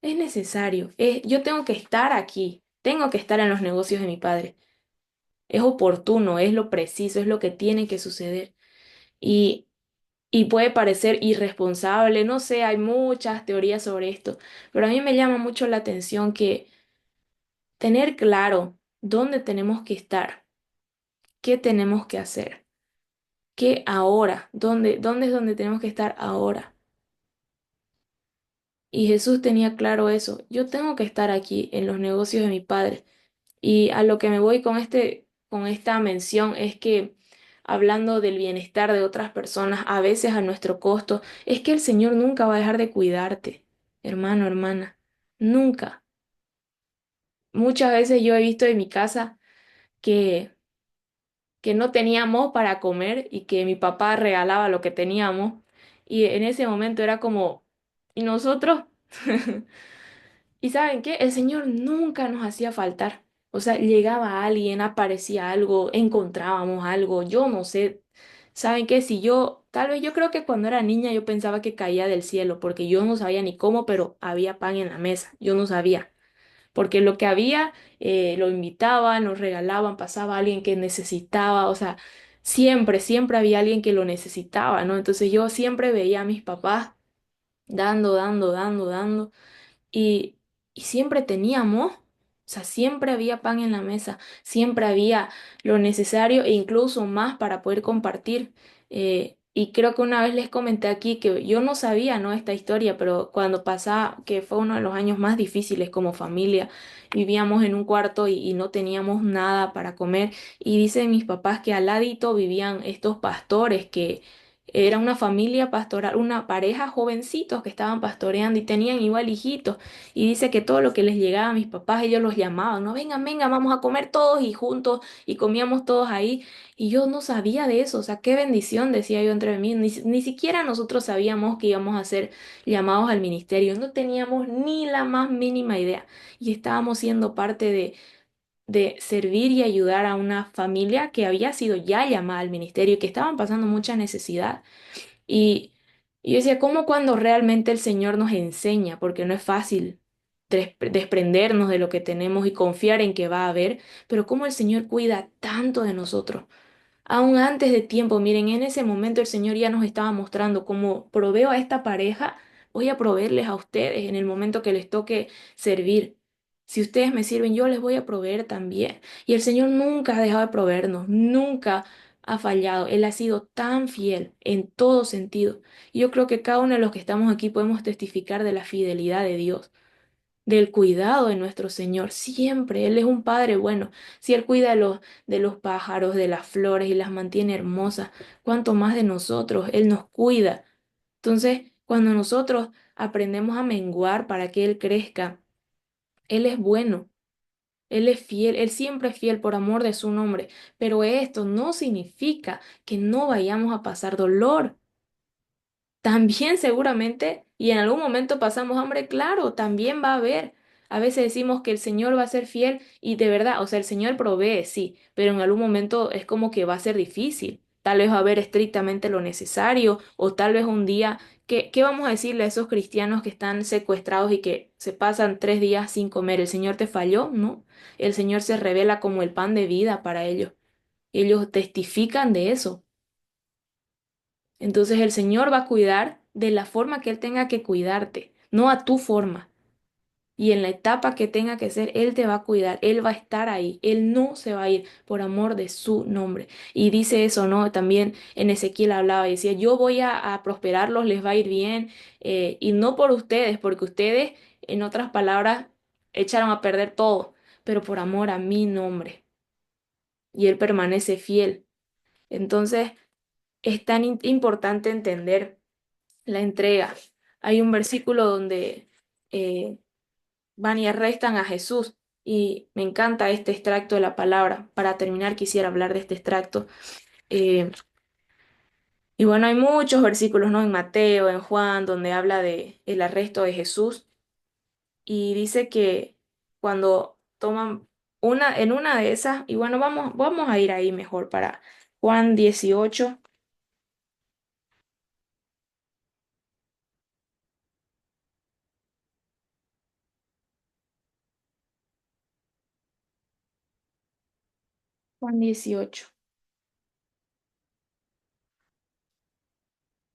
Es necesario. Yo tengo que estar aquí. Tengo que estar en los negocios de mi padre. Es oportuno, es lo preciso, es lo que tiene que suceder. Y, y puede parecer irresponsable, no sé, hay muchas teorías sobre esto, pero a mí me llama mucho la atención que tener claro dónde tenemos que estar, qué tenemos que hacer, qué ahora, dónde es donde tenemos que estar ahora. Y Jesús tenía claro eso. Yo tengo que estar aquí en los negocios de mi Padre. Y a lo que me voy con esta mención es que hablando del bienestar de otras personas, a veces a nuestro costo, es que el Señor nunca va a dejar de cuidarte, hermano, hermana, nunca. Muchas veces yo he visto en mi casa que, que no teníamos para comer y que mi papá regalaba lo que teníamos y en ese momento era como, ¿y nosotros? ¿Y saben qué? El Señor nunca nos hacía faltar. O sea, llegaba alguien, aparecía algo, encontrábamos algo, yo no sé. ¿Saben qué? Tal vez yo creo que cuando era niña yo pensaba que caía del cielo, porque yo no sabía ni cómo, pero había pan en la mesa, yo no sabía. Porque lo que había, lo invitaban, lo regalaban, pasaba alguien que necesitaba, o sea, siempre había alguien que lo necesitaba, ¿no? Entonces yo siempre veía a mis papás dando. Y, y siempre teníamos, o sea, siempre había pan en la mesa, siempre había lo necesario e incluso más para poder compartir. Y creo que una vez les comenté aquí que yo no sabía, ¿no? Esta historia, pero cuando pasaba, que fue uno de los años más difíciles como familia, vivíamos en un cuarto y no teníamos nada para comer. Y dicen mis papás que al ladito vivían estos pastores que era una familia pastoral, una pareja jovencitos que estaban pastoreando y tenían igual hijitos. Y dice que todo lo que les llegaba a mis papás, ellos los llamaban, no, vengan, vamos a comer todos y juntos y comíamos todos ahí. Y yo no sabía de eso, o sea, qué bendición, decía yo entre mí. Ni siquiera nosotros sabíamos que íbamos a ser llamados al ministerio, no teníamos ni la más mínima idea. Y estábamos siendo parte de servir y ayudar a una familia que había sido ya llamada al ministerio y que estaban pasando mucha necesidad. Y, y yo decía, ¿cómo cuando realmente el Señor nos enseña? Porque no es fácil desprendernos de lo que tenemos y confiar en que va a haber, pero cómo el Señor cuida tanto de nosotros. Aún antes de tiempo, miren, en ese momento el Señor ya nos estaba mostrando cómo proveo a esta pareja, voy a proveerles a ustedes en el momento que les toque servir. Si ustedes me sirven, yo les voy a proveer también. Y el Señor nunca ha dejado de proveernos, nunca ha fallado. Él ha sido tan fiel en todo sentido. Y yo creo que cada uno de los que estamos aquí podemos testificar de la fidelidad de Dios, del cuidado de nuestro Señor. Siempre, Él es un Padre bueno. Si Él cuida de los pájaros, de las flores y las mantiene hermosas, cuánto más de nosotros, Él nos cuida. Entonces, cuando nosotros aprendemos a menguar para que Él crezca, Él es bueno. Él es fiel, Él siempre es fiel por amor de su nombre, pero esto no significa que no vayamos a pasar dolor. También seguramente, y en algún momento pasamos hambre, claro, también va a haber. A veces decimos que el Señor va a ser fiel y de verdad, o sea, el Señor provee, sí, pero en algún momento es como que va a ser difícil. Tal vez va a haber estrictamente lo necesario o tal vez un día, ¿qué vamos a decirle a esos cristianos que están secuestrados y que se pasan 3 días sin comer? ¿El Señor te falló? No, el Señor se revela como el pan de vida para ellos. Ellos testifican de eso. Entonces el Señor va a cuidar de la forma que Él tenga que cuidarte, no a tu forma. Y en la etapa que tenga que ser, Él te va a cuidar, Él va a estar ahí, Él no se va a ir por amor de su nombre. Y dice eso, ¿no? También en Ezequiel hablaba y decía, yo voy a prosperarlos, les va a ir bien, y no por ustedes, porque ustedes, en otras palabras, echaron a perder todo, pero por amor a mi nombre. Y Él permanece fiel. Entonces, es tan importante entender la entrega. hay un versículo donde eh, van y arrestan a Jesús. Y me encanta este extracto de la palabra. Para terminar, quisiera hablar de este extracto. Eh, y bueno, hay muchos versículos, ¿no? En Mateo, en Juan, donde habla de el arresto de Jesús. Y dice que cuando toman en una de esas, y bueno, vamos a ir ahí mejor para Juan 18. Juan 18.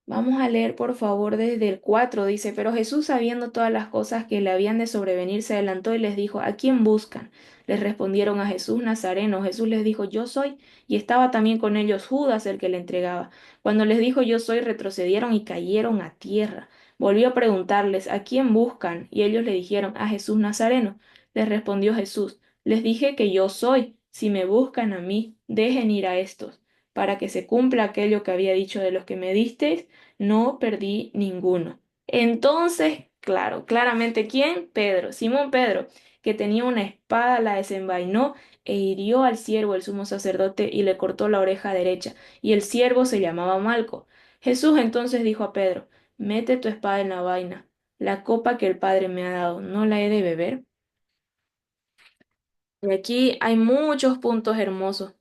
Vamos a leer por favor desde el 4. Dice, pero Jesús, sabiendo todas las cosas que le habían de sobrevenir, se adelantó y les dijo, ¿a quién buscan? Les respondieron, a Jesús Nazareno. Jesús les dijo, yo soy, y estaba también con ellos Judas, el que le entregaba. Cuando les dijo, yo soy, retrocedieron y cayeron a tierra. Volvió a preguntarles, ¿a quién buscan? Y ellos le dijeron, a Jesús Nazareno. Les respondió Jesús, les dije que yo soy. Si me buscan a mí, dejen ir a estos, para que se cumpla aquello que había dicho de los que me disteis, no perdí ninguno. Entonces, claro, claramente, ¿quién? Pedro, Simón Pedro, que tenía una espada, la desenvainó e hirió al siervo, el sumo sacerdote, y le cortó la oreja derecha, y el siervo se llamaba Malco. Jesús entonces dijo a Pedro, mete tu espada en la vaina, la copa que el Padre me ha dado, ¿no la he de beber? Y aquí hay muchos puntos hermosos.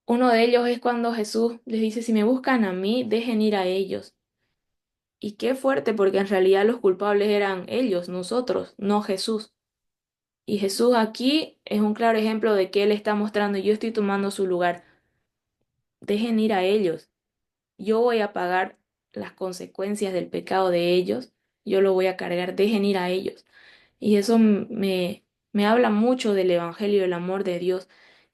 Uno de ellos es cuando Jesús les dice, si me buscan a mí, dejen ir a ellos. Y qué fuerte, porque en realidad los culpables eran ellos, nosotros, no Jesús. Y Jesús aquí es un claro ejemplo de que Él está mostrando, yo estoy tomando su lugar. Dejen ir a ellos. Yo voy a pagar las consecuencias del pecado de ellos. Yo lo voy a cargar. Dejen ir a ellos. Y eso me habla mucho del Evangelio, del amor de Dios.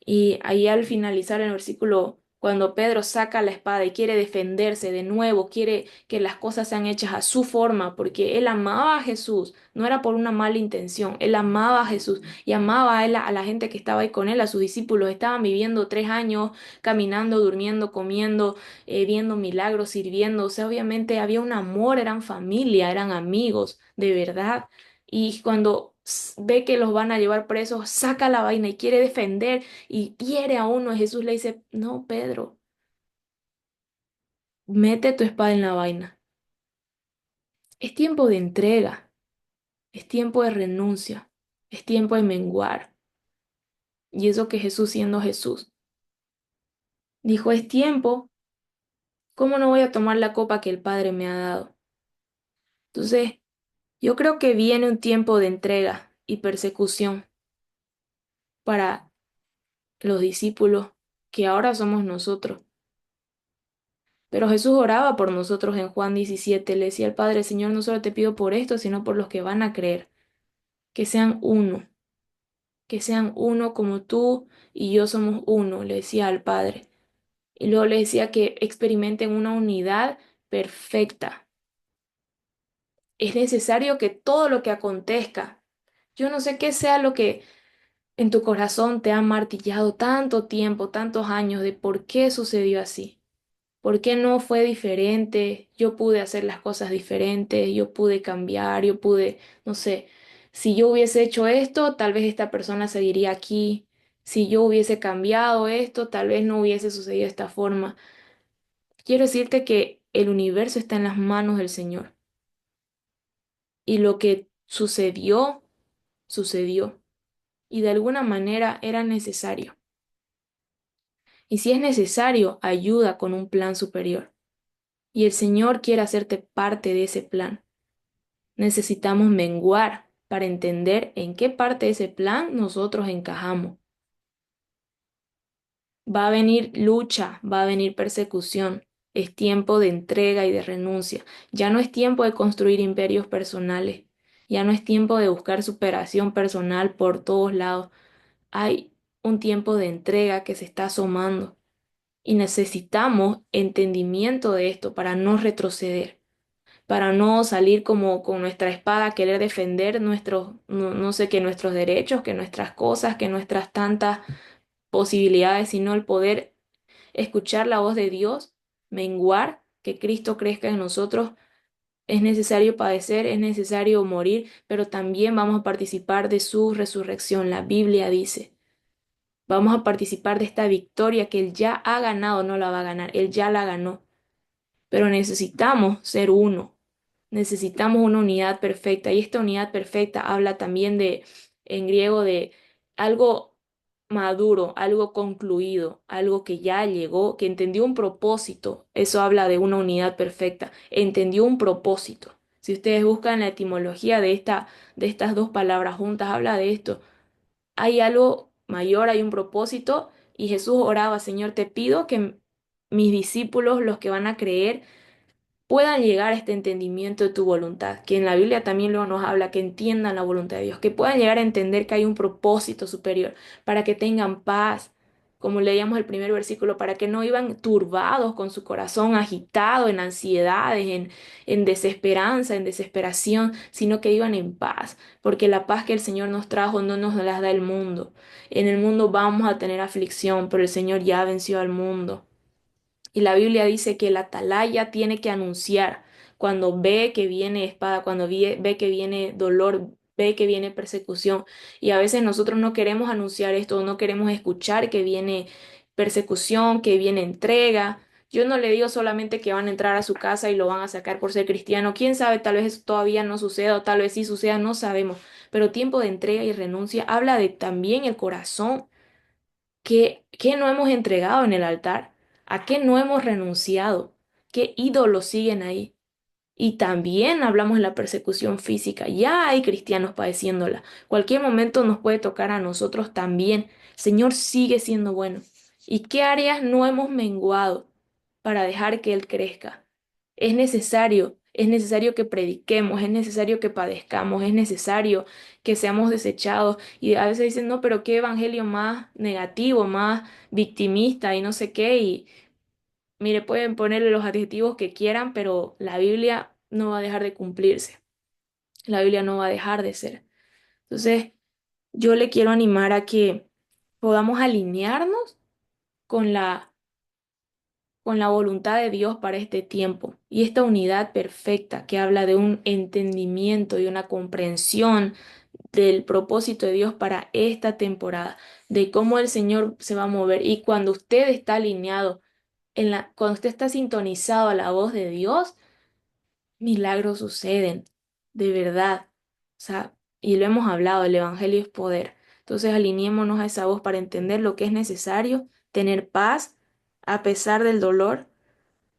Y ahí al finalizar el versículo, cuando Pedro saca la espada y quiere defenderse de nuevo, quiere que las cosas sean hechas a su forma, porque él amaba a Jesús, no era por una mala intención, él amaba a Jesús y amaba a él, a la gente que estaba ahí con él, a sus discípulos. Estaban viviendo 3 años, caminando, durmiendo, comiendo, viendo milagros, sirviendo. O sea, obviamente había un amor, eran familia, eran amigos, de verdad. Y cuando ve que los van a llevar presos, saca la vaina y quiere defender y hiere a uno. Y Jesús le dice, no, Pedro, mete tu espada en la vaina. Es tiempo de entrega, es tiempo de renuncia, es tiempo de menguar. Y eso que Jesús siendo Jesús, dijo, es tiempo, ¿cómo no voy a tomar la copa que el Padre me ha dado? Entonces, yo creo que viene un tiempo de entrega y persecución para los discípulos que ahora somos nosotros. Pero Jesús oraba por nosotros en Juan 17. Le decía al Padre, Señor, no solo te pido por esto, sino por los que van a creer, que sean uno como tú y yo somos uno, le decía al Padre. Y luego le decía que experimenten una unidad perfecta. Es necesario que todo lo que acontezca, yo no sé qué sea lo que en tu corazón te ha martillado tanto tiempo, tantos años de por qué sucedió así. ¿Por qué no fue diferente? Yo pude hacer las cosas diferentes, yo pude cambiar, yo pude, no sé, si yo hubiese hecho esto, tal vez esta persona seguiría aquí. Si yo hubiese cambiado esto, tal vez no hubiese sucedido de esta forma. Quiero decirte que el universo está en las manos del Señor y lo que sucedió, sucedió y de alguna manera era necesario. Y si es necesario, ayuda con un plan superior. Y el Señor quiere hacerte parte de ese plan. Necesitamos menguar para entender en qué parte de ese plan nosotros encajamos. Va a venir lucha, va a venir persecución. Es tiempo de entrega y de renuncia. Ya no es tiempo de construir imperios personales. Ya no es tiempo de buscar superación personal por todos lados. Hay un tiempo de entrega que se está asomando y necesitamos entendimiento de esto para no retroceder, para no salir como con nuestra espada a querer defender nuestros, no sé, que nuestros derechos, que nuestras cosas, que nuestras tantas posibilidades, sino el poder escuchar la voz de Dios, menguar, que Cristo crezca en nosotros Es necesario padecer, es necesario morir, pero también vamos a participar de su resurrección. La Biblia dice, vamos a participar de esta victoria que Él ya ha ganado, no la va a ganar, Él ya la ganó. Pero necesitamos ser uno, necesitamos una unidad perfecta. Y esta unidad perfecta habla también de, en griego, de algo maduro, algo concluido, algo que ya llegó, que entendió un propósito. Eso habla de una unidad perfecta. Entendió un propósito. Si ustedes buscan la etimología de estas dos palabras juntas, habla de esto. Hay algo mayor, hay un propósito, y Jesús oraba, Señor, te pido que mis discípulos, los que van a creer, puedan llegar a este entendimiento de tu voluntad, que en la Biblia también luego nos habla, que entiendan la voluntad de Dios, que puedan llegar a entender que hay un propósito superior, para que tengan paz, como leíamos el primer versículo, para que no iban turbados con su corazón agitado en ansiedades, en desesperanza, en desesperación, sino que iban en paz, porque la paz que el Señor nos trajo no nos la da el mundo. En el mundo vamos a tener aflicción, pero el Señor ya venció al mundo. Y la Biblia dice que el atalaya tiene que anunciar cuando ve que viene espada, cuando ve que viene dolor, ve que viene persecución. Y a veces nosotros no queremos anunciar esto, no queremos escuchar que viene persecución, que viene entrega. Yo no le digo solamente que van a entrar a su casa y lo van a sacar por ser cristiano. Quién sabe, tal vez eso todavía no suceda o tal vez sí suceda, no sabemos. Pero tiempo de entrega y renuncia habla de también el corazón. ¿Qué no hemos entregado en el altar? ¿A qué no hemos renunciado? ¿Qué ídolos siguen ahí? Y también hablamos de la persecución física. Ya hay cristianos padeciéndola. Cualquier momento nos puede tocar a nosotros también. El Señor sigue siendo bueno. ¿Y qué áreas no hemos menguado para dejar que Él crezca? Es necesario que prediquemos, es necesario que padezcamos, es necesario que seamos desechados. Y a veces dicen, no, pero qué evangelio más negativo, más victimista y no sé qué. Y mire, pueden ponerle los adjetivos que quieran, pero la Biblia no va a dejar de cumplirse. La Biblia no va a dejar de ser. Entonces, yo le quiero animar a que podamos alinearnos con la voluntad de Dios para este tiempo y esta unidad perfecta que habla de un entendimiento y una comprensión del propósito de Dios para esta temporada, de cómo el Señor se va a mover. Y cuando usted está alineado, cuando usted está sintonizado a la voz de Dios, milagros suceden, de verdad. O sea, y lo hemos hablado, el Evangelio es poder. Entonces alineémonos a esa voz para entender lo que es necesario, tener paz a pesar del dolor,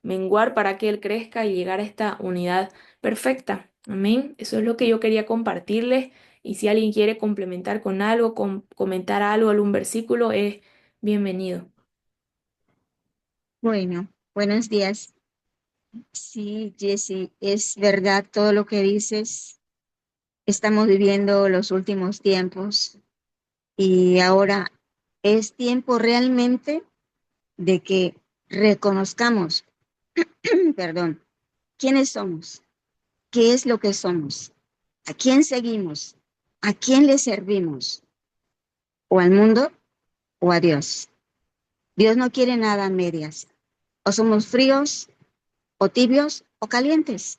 menguar para que Él crezca y llegar a esta unidad perfecta. Amén. Eso es lo que yo quería compartirles. Y si alguien quiere complementar con algo, comentar algo, algún versículo, es bienvenido. Bueno, buenos días. Sí, Jessy, es verdad todo lo que dices. Estamos viviendo los últimos tiempos y ahora es tiempo realmente de que reconozcamos, perdón, quiénes somos, qué es lo que somos, a quién seguimos, a quién le servimos, o al mundo o a Dios. Dios no quiere nada a medias. O somos fríos, o tibios, o calientes.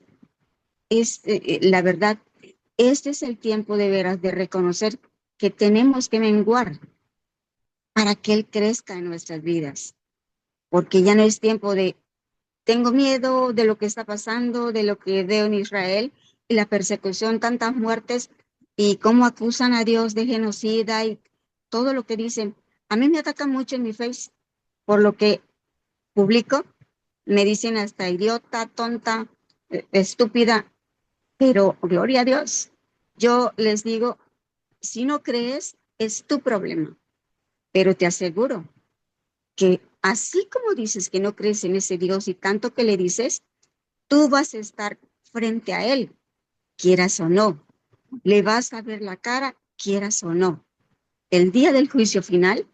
La verdad, este es el tiempo de veras de reconocer que tenemos que menguar para que Él crezca en nuestras vidas. Porque ya no es tiempo de, tengo miedo de lo que está pasando, de lo que veo en Israel, y la persecución, tantas muertes, y cómo acusan a Dios de genocida y todo lo que dicen. A mí me atacan mucho en mi Face por lo que publico, me dicen hasta idiota, tonta, estúpida, pero gloria a Dios. Yo les digo, si no crees, es tu problema, pero te aseguro que así como dices que no crees en ese Dios y tanto que le dices, tú vas a estar frente a Él, quieras o no. Le vas a ver la cara, quieras o no. El día del juicio final,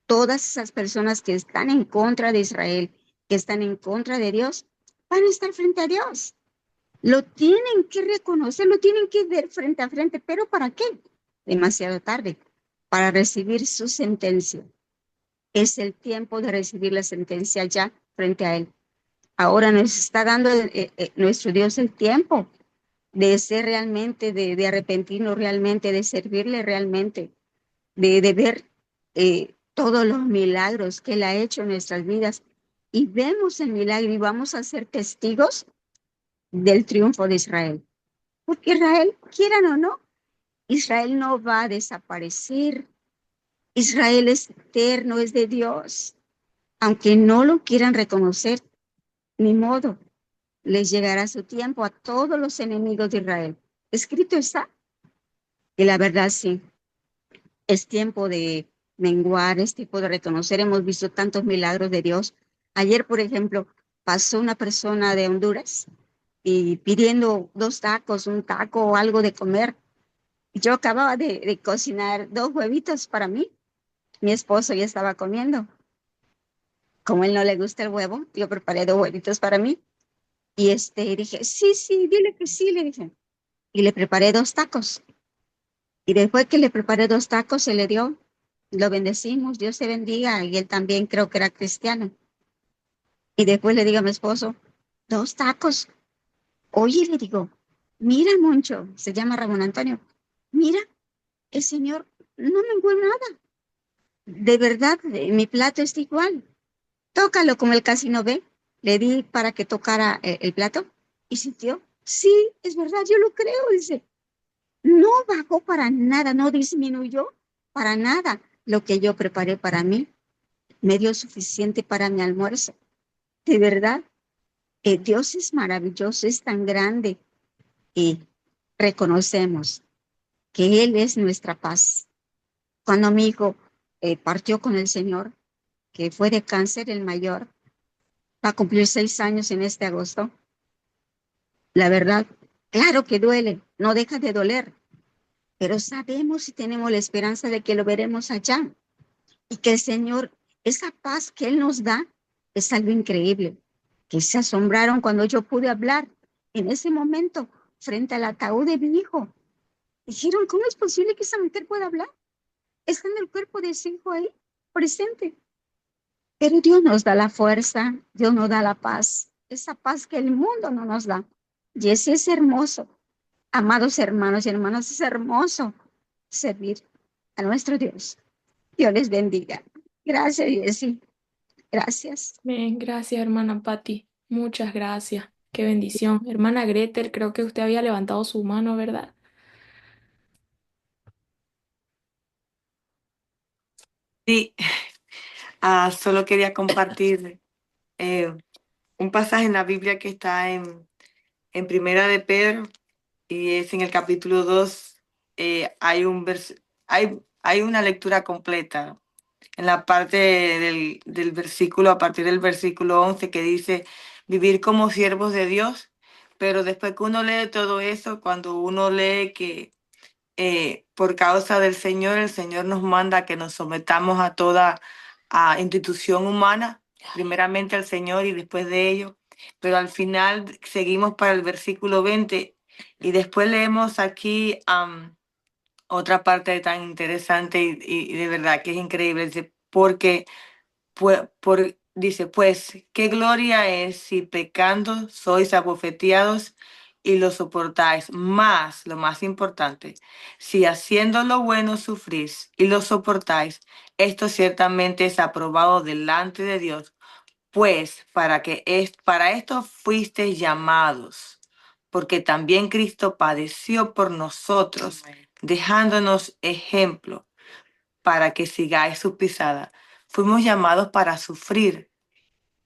todas esas personas que están en contra de Israel, que están en contra de Dios, van a estar frente a Dios. Lo tienen que reconocer, lo tienen que ver frente a frente, pero ¿para qué? Demasiado tarde, para recibir su sentencia. Es el tiempo de recibir la sentencia ya frente a Él. Ahora nos está dando nuestro Dios el tiempo de ser realmente, de arrepentirnos realmente, de servirle realmente, de ver todos los milagros que Él ha hecho en nuestras vidas. Y vemos el milagro y vamos a ser testigos del triunfo de Israel. Porque Israel, quieran o no, Israel no va a desaparecer. Israel es eterno, es de Dios. Aunque no lo quieran reconocer, ni modo, les llegará su tiempo a todos los enemigos de Israel. Escrito está. Y la verdad sí, es tiempo de menguar, es tiempo de reconocer. Hemos visto tantos milagros de Dios. Ayer, por ejemplo, pasó una persona de Honduras y pidiendo 2 tacos, un taco o algo de comer. Yo acababa de cocinar 2 huevitos para mí. Mi esposo ya estaba comiendo. Como él no le gusta el huevo, yo preparé 2 huevitos para mí. Y dije, sí, sí, dile que sí, le dije. Y le preparé 2 tacos. Y después que le preparé 2 tacos, se le dio, lo bendecimos, Dios te bendiga. Y él también creo que era cristiano. Y después le digo a mi esposo, 2 tacos. Oye, le digo, mira, Moncho, se llama Ramón Antonio, mira, el Señor no menguó nada. De verdad, mi plato está igual. Tócalo como él casi no ve. Le di para que tocara el plato y sintió, sí, es verdad, yo lo creo, dice. No bajó para nada, no disminuyó para nada. Lo que yo preparé para mí me dio suficiente para mi almuerzo. De verdad, Dios es maravilloso, es tan grande y reconocemos que Él es nuestra paz. Cuando mi hijo partió con el Señor, que fue de cáncer el mayor, va a cumplir 6 años en este agosto, la verdad, claro que duele, no deja de doler, pero sabemos y tenemos la esperanza de que lo veremos allá y que el Señor, esa paz que Él nos da, es algo increíble, que se asombraron cuando yo pude hablar en ese momento frente al ataúd de mi hijo. Dijeron, ¿cómo es posible que esa mujer pueda hablar? Está en el cuerpo de su hijo ahí, presente. Pero Dios nos da la fuerza, Dios nos da la paz, esa paz que el mundo no nos da. Y ese es hermoso. Amados hermanos y hermanas, es hermoso servir a nuestro Dios. Dios les bendiga. Gracias, Jessy. Gracias. Bien, gracias, hermana Patti. Muchas gracias. Qué bendición. Hermana Gretel, creo que usted había levantado su mano, ¿verdad? Sí, solo quería compartir eh, un pasaje en la Biblia que está en Primera de Pedro y es en el capítulo 2. Hay una lectura completa en la parte del versículo, a partir del versículo 11 que dice vivir como siervos de Dios, pero después que uno lee todo eso, cuando uno lee que por causa del Señor, el Señor nos manda a que nos sometamos a toda institución humana, primeramente al Señor y después de ello, pero al final seguimos para el versículo 20 y después leemos aquí otra parte tan interesante y de verdad que es increíble, dice, porque dice, pues, qué gloria es si pecando sois abofeteados y lo soportáis. Más, lo más importante, si haciendo lo bueno sufrís y lo soportáis, esto ciertamente es aprobado delante de Dios, pues para esto fuisteis llamados, porque también Cristo padeció por nosotros, dejándonos ejemplo para que sigáis su pisada. Fuimos llamados para sufrir.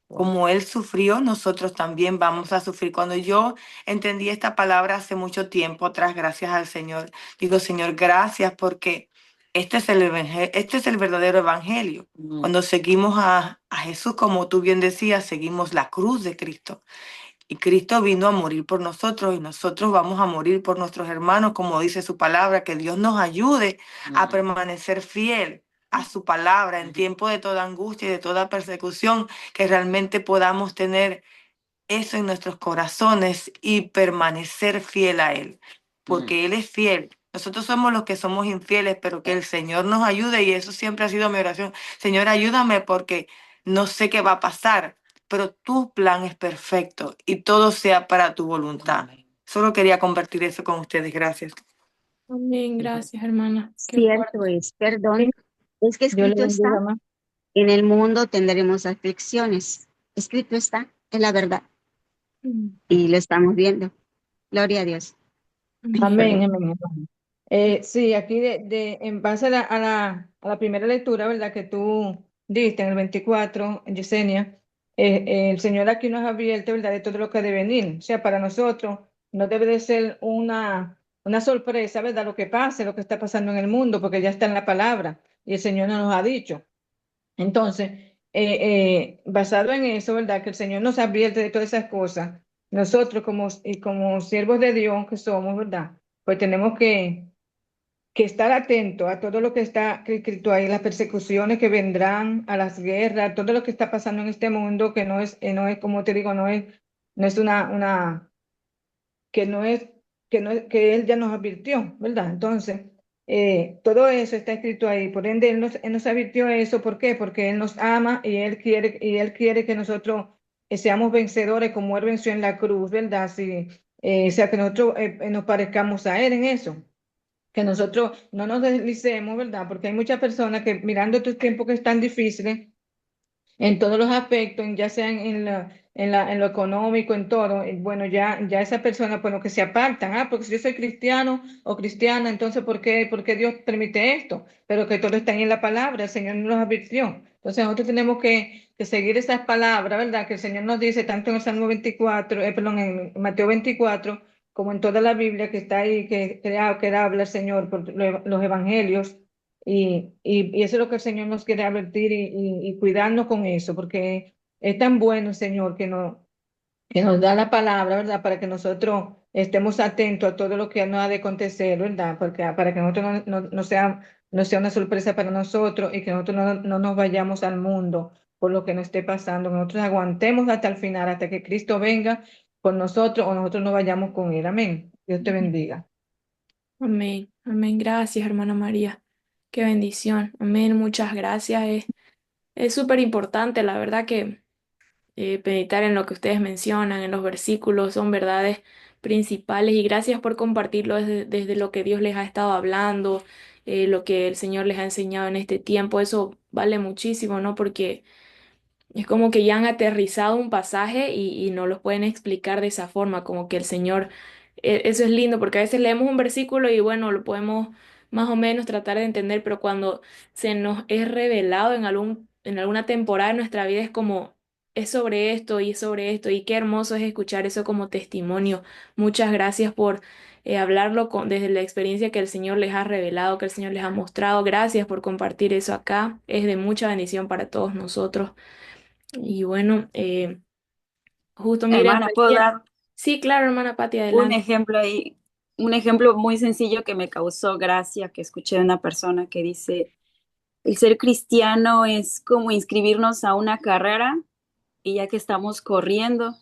Como Él sufrió, nosotros también vamos a sufrir. Cuando yo entendí esta palabra hace mucho tiempo atrás, gracias al Señor, digo, Señor, gracias porque este es el verdadero evangelio. Cuando seguimos a Jesús, como tú bien decías, seguimos la cruz de Cristo. Y Cristo vino a morir por nosotros y nosotros vamos a morir por nuestros hermanos, como dice su palabra, que Dios nos ayude a permanecer fiel a su palabra en tiempo de toda angustia y de toda persecución, que realmente podamos tener eso en nuestros corazones y permanecer fiel a Él, porque Él es fiel. Nosotros somos los que somos infieles, pero que el Señor nos ayude y eso siempre ha sido mi oración. Señor, ayúdame porque no sé qué va a pasar, pero tu plan es perfecto y todo sea para tu voluntad. Solo quería compartir eso con ustedes. Gracias. Amén, gracias, hermana. Qué Cierto fuerte. es, perdón, es que Dios le escrito está, bendiga más. en el mundo tendremos aflicciones. Escrito está, es la verdad, Mm, y lo estamos viendo. Gloria a Dios. amén. Amén, Perdón. amén, amén. Sí, aquí en base a la primera lectura, ¿verdad? Que tú diste en el 24, Yesenia, el Señor aquí nos advierte, ¿verdad? De todo lo que debe venir. O sea, para nosotros no debe de ser una sorpresa, ¿verdad? Lo que pase, lo que está pasando en el mundo, porque ya está en la palabra y el Señor nos ha dicho. Entonces, basado en eso, ¿verdad? Que el Señor nos advierte de todas esas cosas. Nosotros como siervos de Dios que somos, ¿verdad? Pues tenemos que estar atentos a todo lo que está escrito ahí, las persecuciones que vendrán, a las guerras, todo lo que está pasando en este mundo, que no es, como te digo, no es que no es, que Él ya nos advirtió, ¿verdad? Entonces, todo eso está escrito ahí. Por ende, Él nos advirtió eso. ¿Por qué? Porque Él nos ama y Él quiere que nosotros seamos vencedores como Él venció en la cruz, ¿verdad? Sí, o sea, que nosotros nos parezcamos a Él en eso. Que nosotros no nos deslicemos, ¿verdad? Porque hay muchas personas que mirando estos tiempos que están difíciles, en todos los aspectos, ya sea en lo económico, en todo, bueno, ya esa persona, bueno, que se apartan, porque si yo soy cristiano o cristiana, entonces ¿por qué Dios permite esto? Pero que todo está ahí en la palabra, el Señor nos advirtió. Entonces nosotros tenemos que seguir esas palabras, ¿verdad? Que el Señor nos dice tanto en el Salmo 24, perdón, en Mateo 24, como en toda la Biblia que está ahí, que habla el Señor por los evangelios. Y eso es lo que el Señor nos quiere advertir y cuidarnos con eso, porque es tan bueno el Señor que nos da la palabra, ¿verdad? Para que nosotros estemos atentos a todo lo que nos ha de acontecer, ¿verdad? Porque, para que nosotros no sea una sorpresa para nosotros y que nosotros no nos vayamos al mundo por lo que nos esté pasando, que nosotros aguantemos hasta el final, hasta que Cristo venga con nosotros o nosotros no vayamos con Él. Amén. Dios te bendiga. Amén, amén. Gracias, hermana María. Qué bendición. Amén, muchas gracias. Es súper importante, la verdad que meditar en lo que ustedes mencionan, en los versículos, son verdades principales y gracias por compartirlo desde lo que Dios les ha estado hablando, lo que el Señor les ha enseñado en este tiempo. Eso vale muchísimo, ¿no? Porque es como que ya han aterrizado un pasaje y no los pueden explicar de esa forma, como que el Señor, eso es lindo, porque a veces leemos un versículo y bueno, lo podemos más o menos tratar de entender, pero cuando se nos es revelado en alguna temporada de nuestra vida es como, es sobre esto y es sobre esto, y qué hermoso es escuchar eso como testimonio. Muchas gracias por hablarlo desde la experiencia que el Señor les ha revelado, que el Señor les ha mostrado. Gracias por compartir eso acá. Es de mucha bendición para todos nosotros. Y bueno, justo miren, Hermana, ¿puedo recién. dar Sí, claro, hermana Pati, un adelante. ejemplo ahí? Un ejemplo muy sencillo que me causó gracia, que escuché de una persona que dice, el ser cristiano es como inscribirnos a una carrera y ya que estamos corriendo,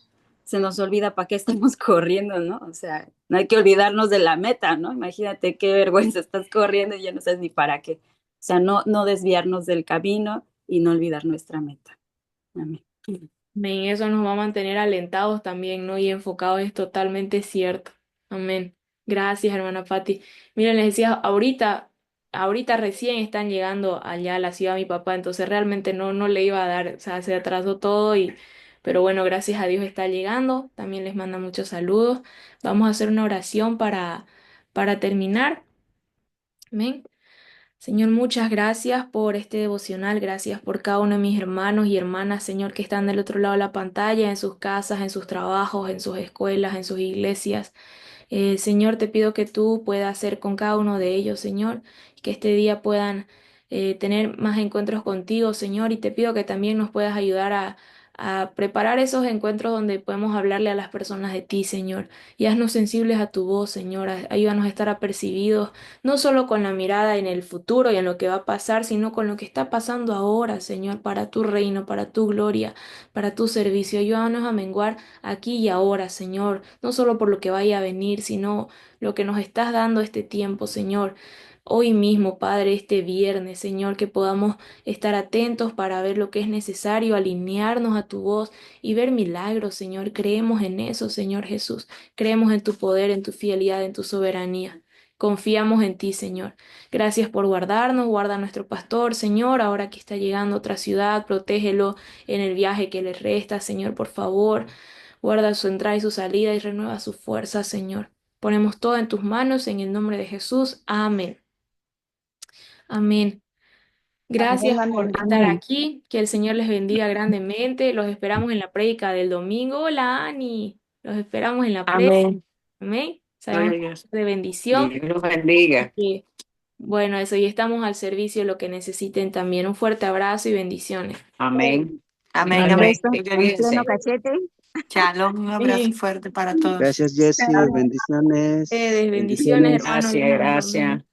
se nos olvida para qué estamos corriendo, ¿no? O sea, no hay que olvidarnos de la meta, ¿no? Imagínate qué vergüenza, estás corriendo y ya no sabes ni para qué. O sea, no desviarnos del camino y no olvidar nuestra meta. Amén. Amén, eso nos va a mantener alentados también, ¿no? Y enfocados, es totalmente cierto. Amén. Gracias, hermana Pati. Miren, les decía, ahorita recién están llegando allá a la ciudad mi papá, entonces realmente no le iba a dar, o sea, se atrasó todo pero bueno, gracias a Dios está llegando. También les manda muchos saludos. Vamos a hacer una oración para terminar. Amén. Señor, muchas gracias por este devocional, gracias por cada uno de mis hermanos y hermanas, Señor, que están del otro lado de la pantalla, en sus casas, en sus trabajos, en sus escuelas, en sus iglesias. Señor, te pido que tú puedas hacer con cada uno de ellos, Señor, que este día puedan tener más encuentros contigo, Señor, y te pido que también nos puedas ayudar a preparar esos encuentros donde podemos hablarle a las personas de ti, Señor, y haznos sensibles a tu voz, Señor, ayúdanos a estar apercibidos, no solo con la mirada en el futuro y en lo que va a pasar, sino con lo que está pasando ahora, Señor, para tu reino, para tu gloria, para tu servicio. Ayúdanos a menguar aquí y ahora, Señor, no solo por lo que vaya a venir, sino lo que nos estás dando este tiempo, Señor. hoy mismo, Padre, este viernes, Señor, que podamos estar atentos para ver lo que es necesario, alinearnos a tu voz y ver milagros, Señor. Creemos en eso, Señor Jesús. Creemos en tu poder, en tu fidelidad, en tu soberanía. Confiamos en ti, Señor. Gracias por guardarnos, guarda a nuestro pastor, Señor, ahora que está llegando a otra ciudad, protégelo en el viaje que le resta, Señor, por favor. Guarda su entrada y su salida y renueva su fuerza, Señor. Ponemos todo en tus manos, en el nombre de Jesús. Amén. Amén. Gracias Amén, por amén. estar aquí. Que el Señor les bendiga grandemente. Los esperamos en la prédica del domingo. Hola, Ani. Los esperamos en la prédica. Amén. Amén. Sabemos Gloria a que Dios. es de bendición. Dios los bendiga. Y bueno, eso, y estamos al servicio, lo que necesiten también. Un fuerte abrazo y bendiciones. Amén. Amén, Un amén. beso, un pleno Gloriense. cachete. Shalom, un abrazo fuerte para todos. Gracias, Jessy. Chao. Bendiciones. Bendiciones, Bendiciones. hermano. Gracias, Linda. gracias. Amén.